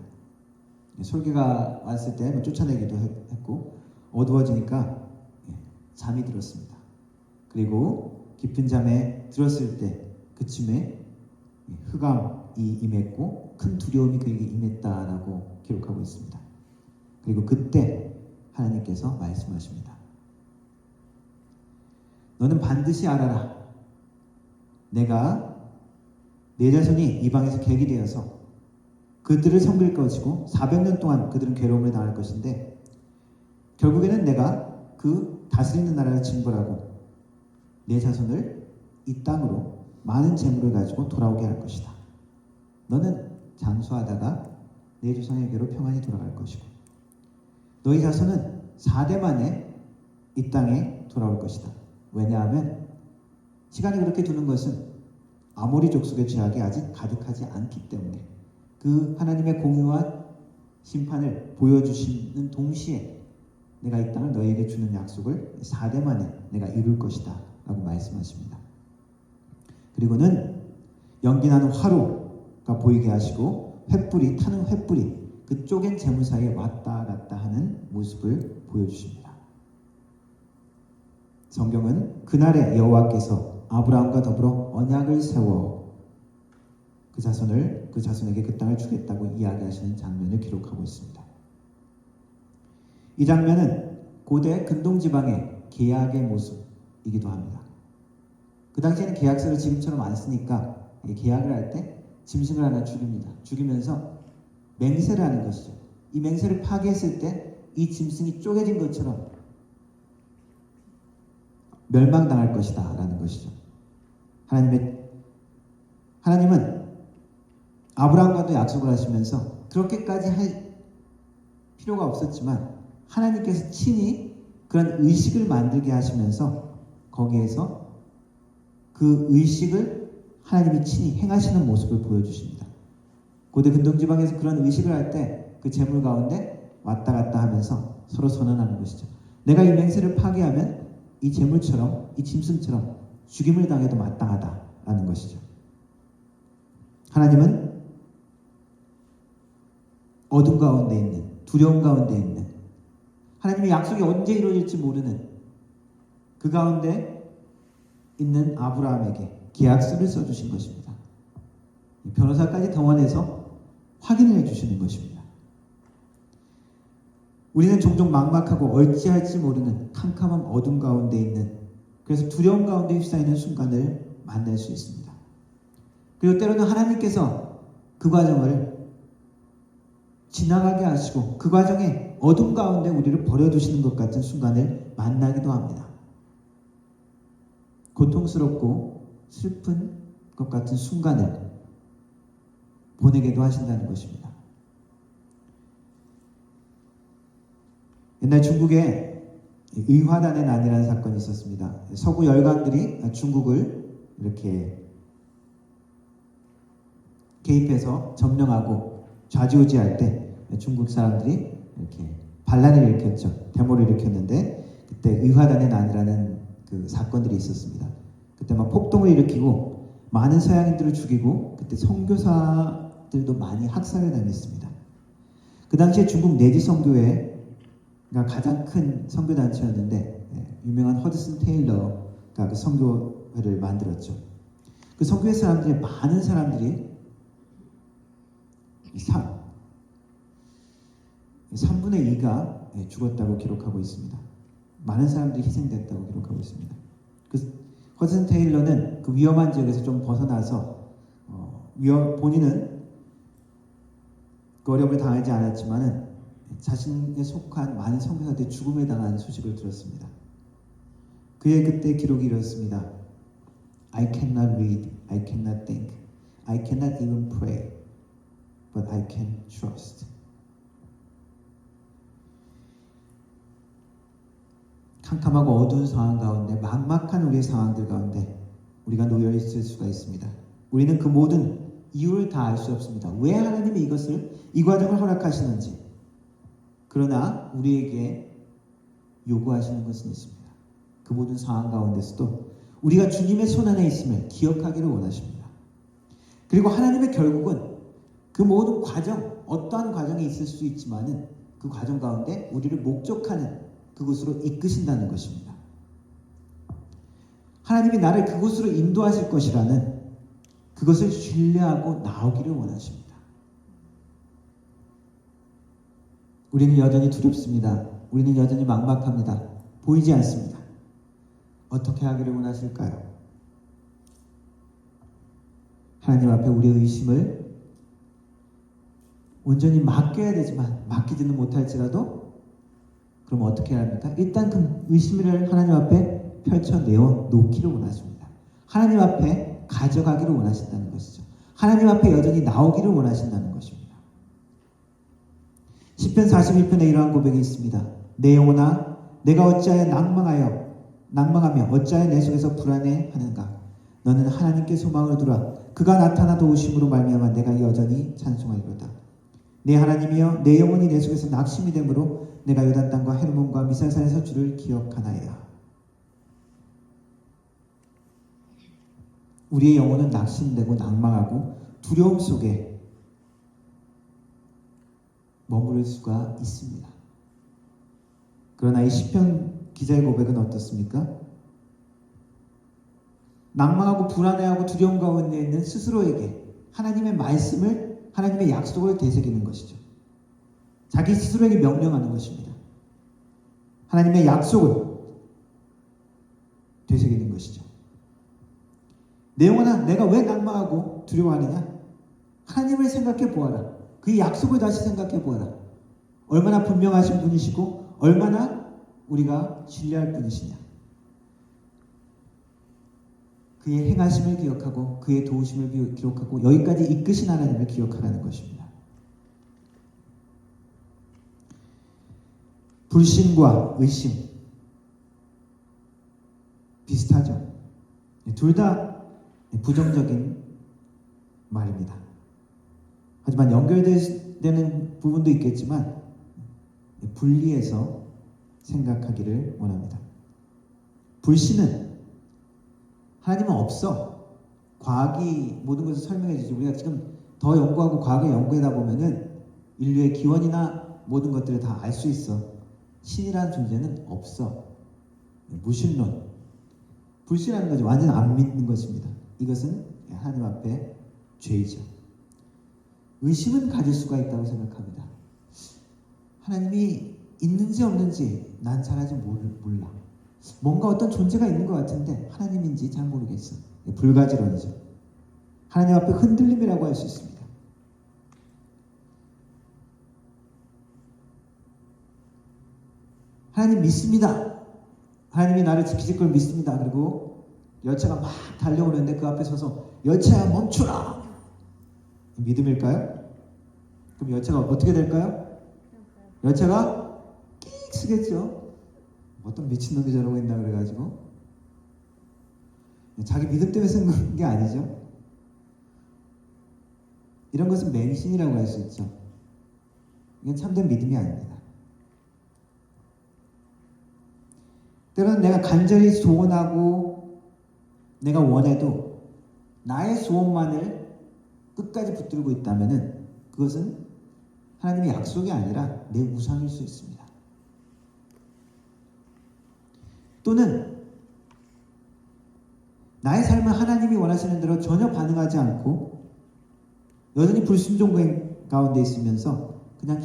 솔개가 왔을 때 쫓아내기도 했고 어두워지니까 잠이 들었습니다. 그리고 깊은 잠에 들었을 때 그쯤에 흑암이 임했고 큰 두려움이 그에게 임했다라고 기록하고 있습니다. 그리고 그때 하나님께서 말씀하십니다. 너는 반드시 알아라. 내가 내 자손이 이방에서 객이 되어서 그들을 섬길 것이고 400년 동안 그들은 괴로움을 당할 것인데 결국에는 내가 그 다스리는 나라를 징벌하고 내 자손을 이 땅으로 많은 재물을 가지고 돌아오게 할 것이다. 너는 장수하다가 내 조상에게로 평안히 돌아갈 것이고 너희 자손은 4대 만에 이 땅에 돌아올 것이다. 왜냐하면 시간이 그렇게 두는 것은 아모리 족속의 죄악이 아직 가득하지 않기 때문에 그 하나님의 공의와 심판을 보여주시는 동시에 내가 이 땅을 너희에게 주는 약속을 4대 만에 내가 이룰 것이다 라고 말씀하십니다. 그리고는 연기나는 화로가 보이게 하시고 횃불이 타는 횃불이 그 쪼갠 재물 사이에 왔다 갔다 하는 모습을 보여주십니다. 성경은 그날에 여호와께서 아브라함과 더불어 언약을 세워 그 자손에게 그 땅을 주겠다고 이야기하시는 장면을 기록하고 있습니다. 이 장면은 고대 근동 지방의 계약의 모습이기도 합니다. 그 당시에는 계약서를 지금처럼 안 쓰니까 계약을 할 때 짐승을 하나 죽입니다. 죽이면서 맹세를 하는 것이죠. 이 맹세를 파기했을 때 이 짐승이 쪼개진 것처럼 멸망당할 것이다 라는 것이죠. 하나님은 아브라함과도 약속을 하시면서 그렇게까지 할 필요가 없었지만 하나님께서 친히 그런 의식을 만들게 하시면서 거기에서 그 의식을 하나님이 친히 행하시는 모습을 보여주십니다. 고대 근동지방에서 그런 의식을 할 때 그 재물 가운데 왔다 갔다 하면서 서로 선언하는 것이죠. 내가 이 맹세를 파기하면 이 재물처럼 이 짐승처럼 죽임을 당해도 마땅하다라는 것이죠. 하나님은 어둠 가운데 있는 두려움 가운데 있는 하나님의 약속이 언제 이루어질지 모르는 그 가운데 있는 아브라함에게 계약서를 써주신 것입니다. 변호사까지 동원해서 확인을 해주시는 것입니다. 우리는 종종 막막하고 어찌할지 모르는 캄캄한 어둠 가운데 있는 그래서 두려움 가운데 휩싸이는 순간을 만날 수 있습니다. 그리고 때로는 하나님께서 그 과정을 지나가게 하시고 그 과정에 어둠 가운데 우리를 버려두시는 것 같은 순간을 만나기도 합니다. 고통스럽고 슬픈 것 같은 순간을 보내게도 하신다는 것입니다. 옛날 중국에 의화단의 난이라는 사건이 있었습니다. 서구 열강들이 중국을 이렇게 개입해서 점령하고 좌지우지할 때 중국 사람들이 이렇게 반란을 일으켰죠. 데모를 일으켰는데 그때 의화단의 난이라는 그 사건들이 있었습니다. 그때 막 폭동을 일으키고 많은 서양인들을 죽이고 그때 선교사들도 많이 학살을 당했습니다. 그 당시에 중국 내지 선교회가 가장 큰 선교 단체였는데 유명한 허드슨 테일러가 그 선교회를 만들었죠. 그 선교회 사람들이 많은 사람들이 3분의 2가 죽었다고 기록하고 있습니다. 많은 사람들이 희생됐다고 기록하고 있습니다. 그 허드슨 테일러는 그 위험한 지역에서 좀 벗어나서 본인은 그 어려움을 당하지 않았지만은 자신에 속한 많은 선교사들이 죽음에 당한 소식을 들었습니다. 그의 그때 기록이 이렇습니다. I cannot read, I cannot think, I cannot even pray, but I can trust. 캄캄하고 어두운 상황 가운데, 막막한 우리의 상황들 가운데 우리가 놓여 있을 수가 있습니다. 우리는 그 모든 이유를 다 알 수 없습니다. 왜 하나님이 이 과정을 허락하시는지. 그러나 우리에게 요구하시는 것은 있습니다. 그 모든 상황 가운데서도 우리가 주님의 손안에 있음을 기억하기를 원하십니다. 그리고 하나님의 결국은 그 모든 과정, 어떠한 과정이 있을 수 있지만은 그 과정 가운데 우리를 목적하는 그곳으로 이끄신다는 것입니다. 하나님이 나를 그곳으로 인도하실 것이라는 그것을 신뢰하고 나오기를 원하십니다. 우리는 여전히 두렵습니다. 우리는 여전히 막막합니다. 보이지 않습니다. 어떻게 하기를 원하실까요? 하나님 앞에 우리의 의심을 온전히 맡겨야 되지만 맡기지는 못할지라도 그럼 어떻게 해야 합니까? 일단 그 의심을 하나님 앞에 펼쳐내어 놓기를 원하십니다. 하나님 앞에 가져가기를 원하신다는 것이죠. 하나님 앞에 여전히 나오기를 원하신다는 것입니다. 시편 41편에 이러한 고백이 있습니다. 내 영혼아 내가 어찌하여 낭망하며 어찌하여 내 속에서 불안해하는가. 너는 하나님께 소망을 두라. 그가 나타나 도우심으로 말미암아 내가 여전히 찬송하리로다. 내 하나님이여 내 영혼이 내 속에서 낙심이 되므로 내가 요단 땅과 헤르몬과 미살산에서 주를 기억하나이다. 우리의 영혼은 낙심되고 낭망하고 두려움 속에 머무를 수가 있습니다. 그러나 이 시편 기자의 고백은 어떻습니까? 낭망하고 불안해하고 두려움 가운데 있는 스스로에게 하나님의 말씀을, 하나님의 약속을 되새기는 것이죠. 자기 스스로에게 명령하는 것입니다. 하나님의 약속을 되새기는 것이죠. 내 영혼아 내가 왜 낭망하고 두려워하느냐? 하나님을 생각해 보아라. 그 약속을 다시 생각해 보아라. 얼마나 분명하신 분이시고 얼마나 우리가 신뢰할 분이시냐. 그의 행하심을 기억하고 그의 도우심을 기억하고 여기까지 이끄신 하나님을 기억하라는 것입니다. 불신과 의심 비슷하죠. 둘 다 부정적인 말입니다. 하지만 연결되는 부분도 있겠지만 분리해서 생각하기를 원합니다. 불신은 하나님은 없어. 과학이 모든 것을 설명해 주죠. 우리가 지금 더 연구하고 과학을 연구하다 보면은 인류의 기원이나 모든 것들을 다 알 수 있어. 신이라는 존재는 없어. 무신론. 불신하는 거죠. 완전 안 믿는 것입니다. 이것은 하나님 앞에 죄이죠. 의심은 가질 수가 있다고 생각합니다. 하나님이 있는지 없는지 난 잘 아직 몰라. 뭔가 어떤 존재가 있는 것 같은데 하나님인지 잘 모르겠어. 불가지론이죠. 하나님 앞에 흔들림이라고 할 수 있습니다. 하나님 믿습니다. 하나님이 나를 지키실 걸 믿습니다. 그리고 열차가 막 달려오는데 그 앞에 서서 열차야 멈추라. 믿음일까요? 그럼 열차가 어떻게 될까요? 열차가 끽 쓰겠죠. 어떤 미친놈이 저러고 있나 그래가지고 자기 믿음 때문에 쓴 게 아니죠. 이런 것은 맹신이라고 할 수 있죠. 이건 참된 믿음이 아닙니다. 때로는 내가 간절히 소원하고 내가 원해도 나의 소원만을 끝까지 붙들고 있다면 그것은 하나님의 약속이 아니라 내 우상일 수 있습니다. 또는 나의 삶은 하나님이 원하시는 대로 전혀 반응하지 않고 여전히 불순종 가운데 있으면서 그냥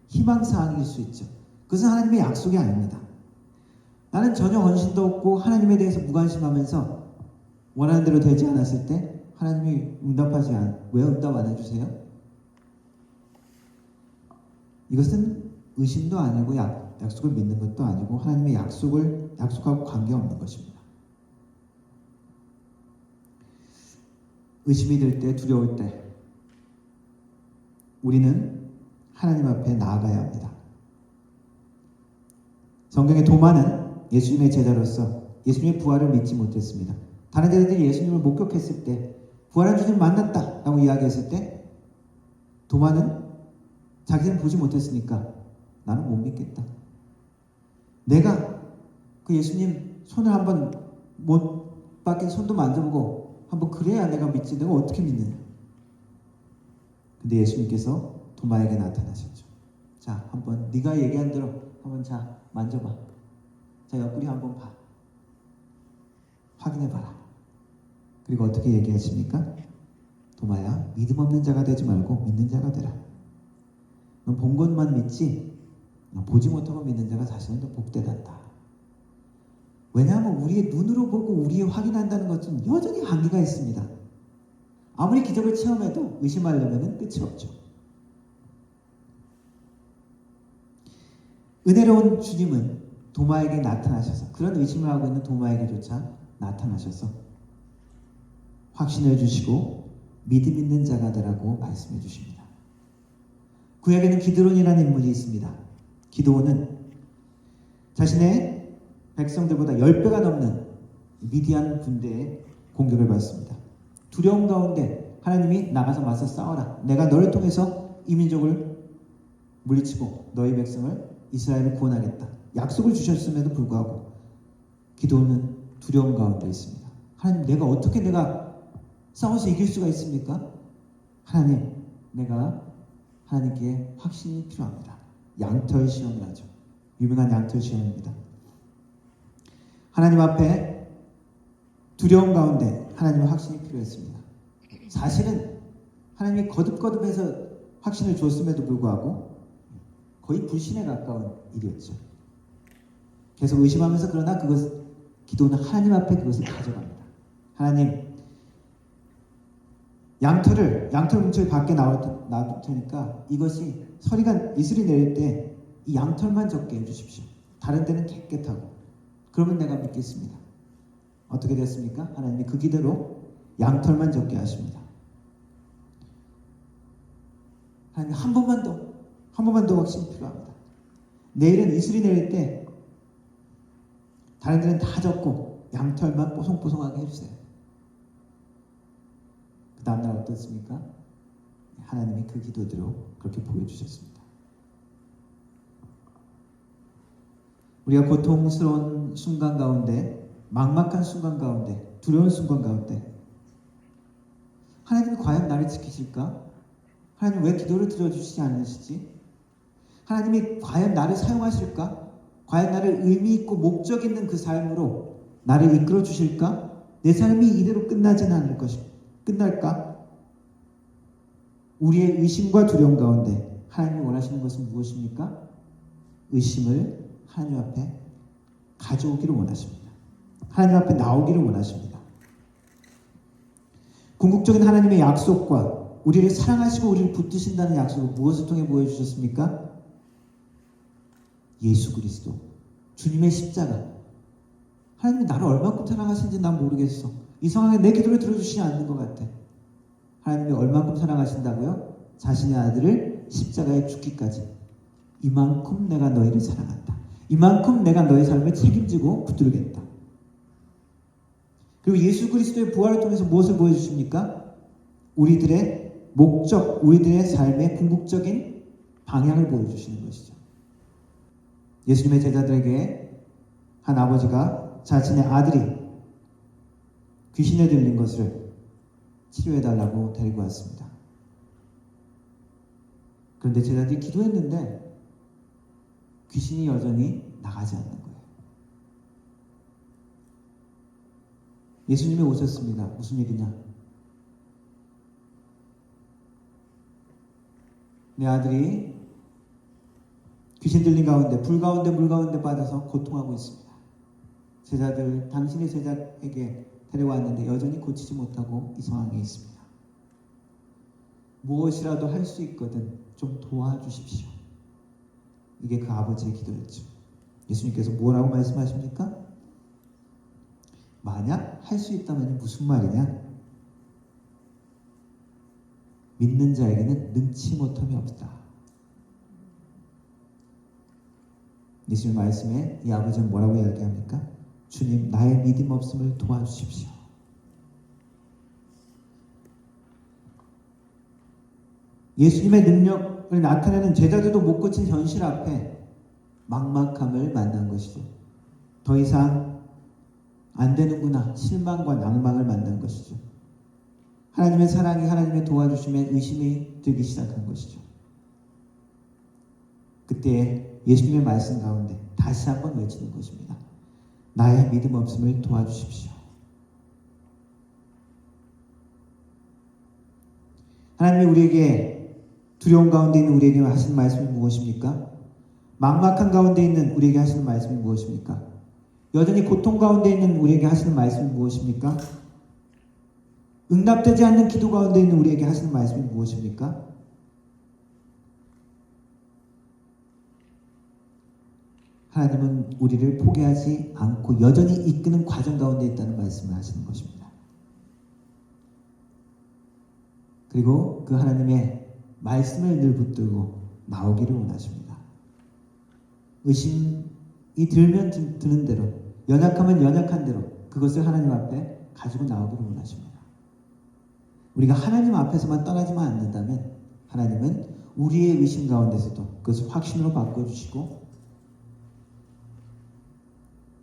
희망사항일 수 있죠. 그것은 하나님의 약속이 아닙니다. 나는 전혀 헌신도 없고 하나님에 대해서 무관심하면서 원하는 대로 되지 않았을 때 하나님이 왜 응답 안 해주세요? 이것은 의심도 아니고 약속을 믿는 것도 아니고 하나님의 약속하고 관계없는 것입니다. 의심이 들 때, 두려울 때 우리는 하나님 앞에 나아가야 합니다. 성경의 도마는 예수님의 제자로서 예수님의 부활을 믿지 못했습니다. 다른 제자들이 예수님을 목격했을 때 부활한 주님을 만났다 라고 이야기했을 때 도마는 자기는 보지 못했으니까 나는 못 믿겠다. 내가 그 예수님 손을 한번 못 박힌 손도 만져보고 한번 그래야 내가 믿지. 내가 어떻게 믿느냐. 근데 예수님께서 도마에게 나타나셨죠. 자, 한번 네가 얘기한 대로 한번 만져봐. 자, 옆구리 한번 봐. 확인해봐라. 그리고 어떻게 얘기하십니까? 도마야, 믿음 없는 자가 되지 말고 믿는 자가 되라. 넌 본 것만 믿지 보지 못하고 믿는 자가 자신은 더 복되단다. 왜냐하면 우리의 눈으로 보고 우리의 확인한다는 것은 여전히 한계가 있습니다. 아무리 기적을 체험해도 의심하려면 끝이 없죠. 은혜로운 주님은 도마에게 나타나셔서 그런 의심을 하고 있는 도마에게조차 나타나셔서 확신을 주시고 믿음 있는 자가 되라고 말씀해 주십니다. 구약에는 기드론이라는 인물이 있습니다. 기드온은 자신의 백성들보다 10배가 넘는 미디안 군대의 공격을 받습니다. 두려움 가운데 하나님이 나가서 맞서 싸워라. 내가 너를 통해서 이 민족을 물리치고 너희 백성을 이스라엘을 구원하겠다. 약속을 주셨음에도 불구하고 기도는 두려움 가운데 있습니다. 하나님, 내가 싸워서 이길 수가 있습니까? 하나님, 내가 하나님께 확신이 필요합니다. 양털 시험을 하죠. 유명한 양털 시험입니다. 하나님 앞에 두려움 가운데 하나님의 확신이 필요했습니다. 사실은 하나님이 거듭거듭해서 확신을 줬음에도 불구하고 거의 불신에 가까운 일이었죠. 계속 의심하면서 그러나 기도는 하나님 앞에 그것을 가져갑니다. 하나님, 양털 뭉쳐를 밖에 놔둘 테니까 이것이 이슬이 내릴 때 이 양털만 적게 해주십시오. 다른 데는 깨끗하고. 그러면 내가 믿겠습니다. 어떻게 됐습니까? 하나님이 그 기대로 양털만 적게 하십니다. 하나님, 한 번만 더 확신이 필요합니다. 내일은 이슬이 내릴 때 다른 데는 다 적고 양털만 뽀송뽀송하게 해주세요. 그 다음날 어떻습니까? 하나님이 그 기도대로 그렇게 보여주셨습니다. 우리가 고통스러운 순간 가운데, 막막한 순간 가운데, 두려운 순간 가운데 하나님이 과연 나를 지키실까? 하나님 왜 기도를 들어주시지 않으시지? 하나님이 과연 나를 사용하실까? 과연 나를 의미 있고 목적 있는 그 삶으로 나를 이끌어 주실까? 내 삶이 이대로 끝날까? 우리의 의심과 두려움 가운데 하나님이 원하시는 것은 무엇입니까? 의심을 하나님 앞에 가져오기를 원하십니다. 하나님 앞에 나오기를 원하십니다. 궁극적인 하나님의 약속과 우리를 사랑하시고 우리를 붙드신다는 약속을 무엇을 통해 보여주셨습니까? 예수 그리스도, 주님의 십자가. 하나님이 나를 얼마큼 사랑하시는지 난 모르겠어. 이 상황에 내 기도를 들어주시지 않는 것 같아. 하나님이 얼마큼 사랑하신다고요? 자신의 아들을 십자가에 죽기까지. 이만큼 내가 너희를 사랑한다. 이만큼 내가 너희 삶을 책임지고 붙들겠다. 그리고 예수 그리스도의 부활을 통해서 무엇을 보여주십니까? 우리들의 목적, 우리들의 삶의 궁극적인 방향을 보여주시는 것이죠. 예수님의 제자들에게 한 아버지가 자신의 아들이 귀신에 들린 것을 치료해달라고 데리고 왔습니다. 그런데 제자들이 기도했는데 귀신이 여전히 나가지 않는 거예요. 예수님이 오셨습니다. 무슨 일이냐? 내 아들이 귀신 들린 가운데 불 가운데 빠져서 고통하고 있습니다. 제자들 당신의 제자에게 데려왔는데 여전히 고치지 못하고 이 상황에 있습니다. 무엇이라도 할 수 있거든 좀 도와주십시오. 이게 그 아버지의 기도였죠. 예수님께서 뭐라고 말씀하십니까? 만약 할 수 있다면 무슨 말이냐? 믿는 자에게는 능치 못함이 없다. 예수님 말씀에 이 아버지는 뭐라고 이야기합니까? 주님, 나의 믿음 없음을 도와주십시오. 예수님의 능력을 나타내는 제자들도 못 고친 현실 앞에 막막함을 만난 것이죠. 더 이상 안 되는구나, 실망과 낭망을 만난 것이죠. 하나님의 사랑이, 하나님의 도와주심에 의심이 들기 시작한 것이죠. 그때 예수님의 말씀 가운데 다시 한번 외치는 것입니다. 나의 믿음 없음을 도와주십시오. 하나님이 우리에게 두려움 가운데 있는 우리에게 하시는 말씀이 무엇입니까? 막막한 가운데 있는 우리에게 하시는 말씀이 무엇입니까? 여전히 고통 가운데 있는 우리에게 하시는 말씀이 무엇입니까? 응답되지 않는 기도 가운데 있는 우리에게 하시는 말씀이 무엇입니까? 하나님은 우리를 포기하지 않고 여전히 이끄는 과정 가운데 있다는 말씀을 하시는 것입니다. 그리고 그 하나님의 말씀을 늘 붙들고 나오기를 원하십니다. 의심이 들면 드는 대로, 연약하면 연약한 대로 그것을 하나님 앞에 가지고 나오기를 원하십니다. 우리가 하나님 앞에서만 떠나지만 않는다면 하나님은 우리의 의심 가운데서도 그것을 확신으로 바꿔주시고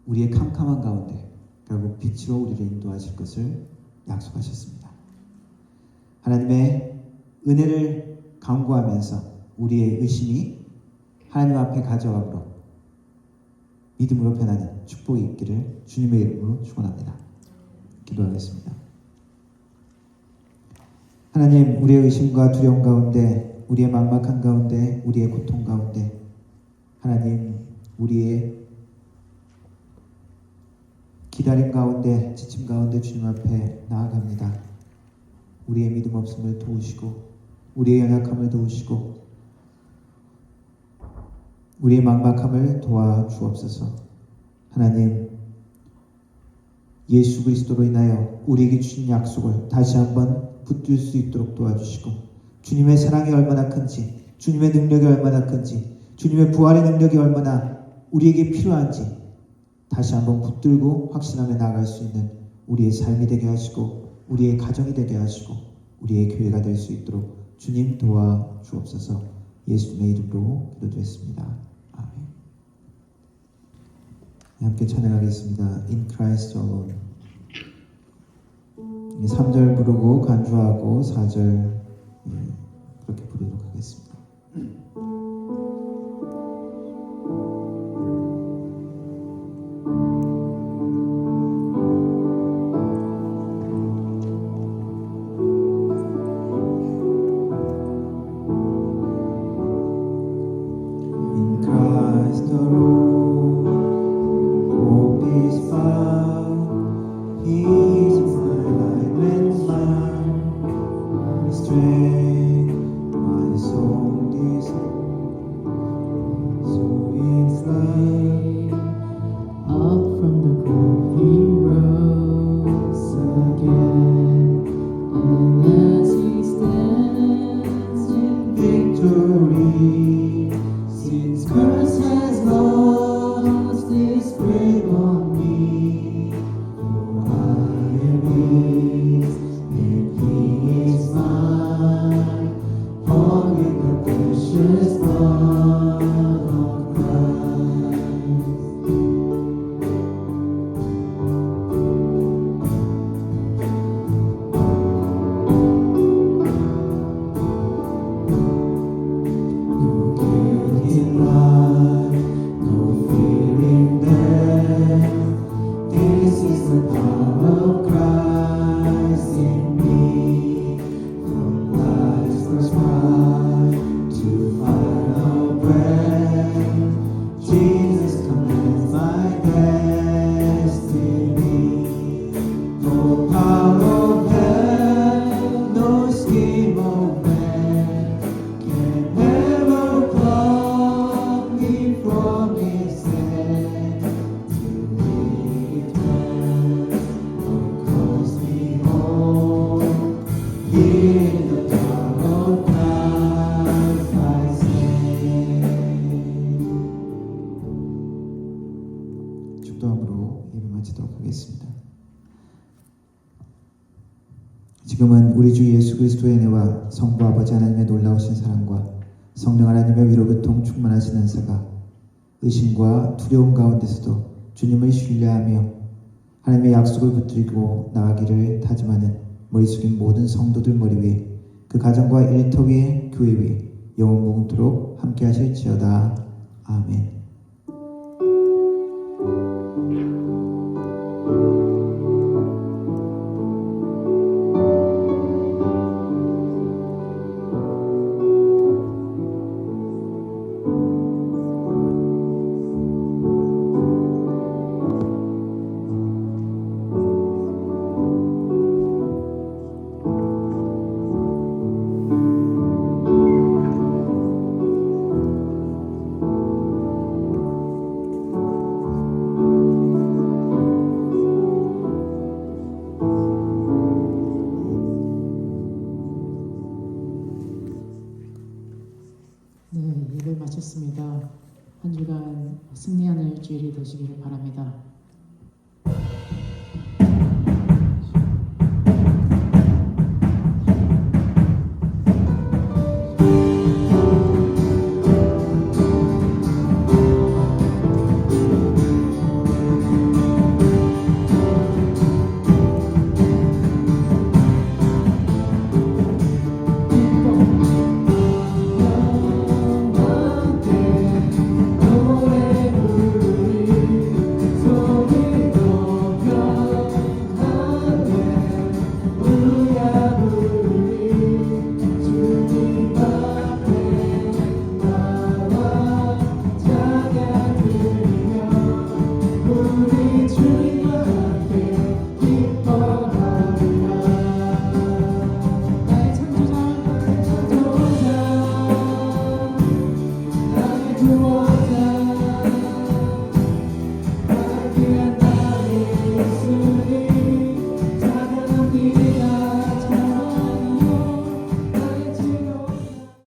우리의 캄캄한 가운데 결국 빛으로 우리를 인도하실 것을 약속하셨습니다. 하나님의 은혜를 강구하면서 우리의 의심이 하나님 앞에 가져가므로 믿음으로 변하는 축복이 있기를 주님의 이름으로 축원합니다. 기도하겠습니다. 하나님, 우리의 의심과 두려움 가운데, 우리의 막막한 가운데, 우리의 고통 가운데 하나님, 우리의 기다림 가운데, 지침 가운데 주님 앞에 나아갑니다. 우리의 믿음 없음을 도우시고 우리의 연약함을 도우시고 우리의 막막함을 도와주옵소서. 하나님, 예수 그리스도로 인하여 우리에게 주신 약속을 다시 한번 붙들 수 있도록 도와주시고 주님의 사랑이 얼마나 큰지, 주님의 능력이 얼마나 큰지, 주님의 부활의 능력이 얼마나 우리에게 필요한지 다시 한번 붙들고 확신하며 나아갈 수 있는 우리의 삶이 되게 하시고 우리의 가정이 되게 하시고 우리의 교회가 될 수 있도록 주님 도와주옵소서. 예수님의 이름으로 기도드렸습니다. 아멘. 함께 찬양하겠습니다. In Christ alone. 3절 부르고 간주하고 4절 그렇게 부르도록 하겠습니다. In Christ alone, hope is found. He is my light and my strength, my song desire. So in flight,
Up from the grave he rose again, and as he stands in
victory,
since curse has lost its grip on me, for I am his and he is mine. Give the power of life I say.
축도함으로 예배 마치도록 하겠습니다. 지금은 우리 주 예수 그리스도의 은혜와 성부 아버지 하나님의 놀라우신 사랑과 성령 하나님의 위로교통 충만하신 은사가 의심과 두려움 가운데서도 주님을 신뢰하며 하나님의 약속을 붙들고 나아가기를 다짐하는 머리 숙인 모든 성도들 머리 위에 그 가정과 일터 위에 교회 위에 영원 무궁토록 함께 하실지어다. 아멘.
네, 예배 마쳤습니다. 한 주간 승리하는 일주일이 되시기를 바랍니다.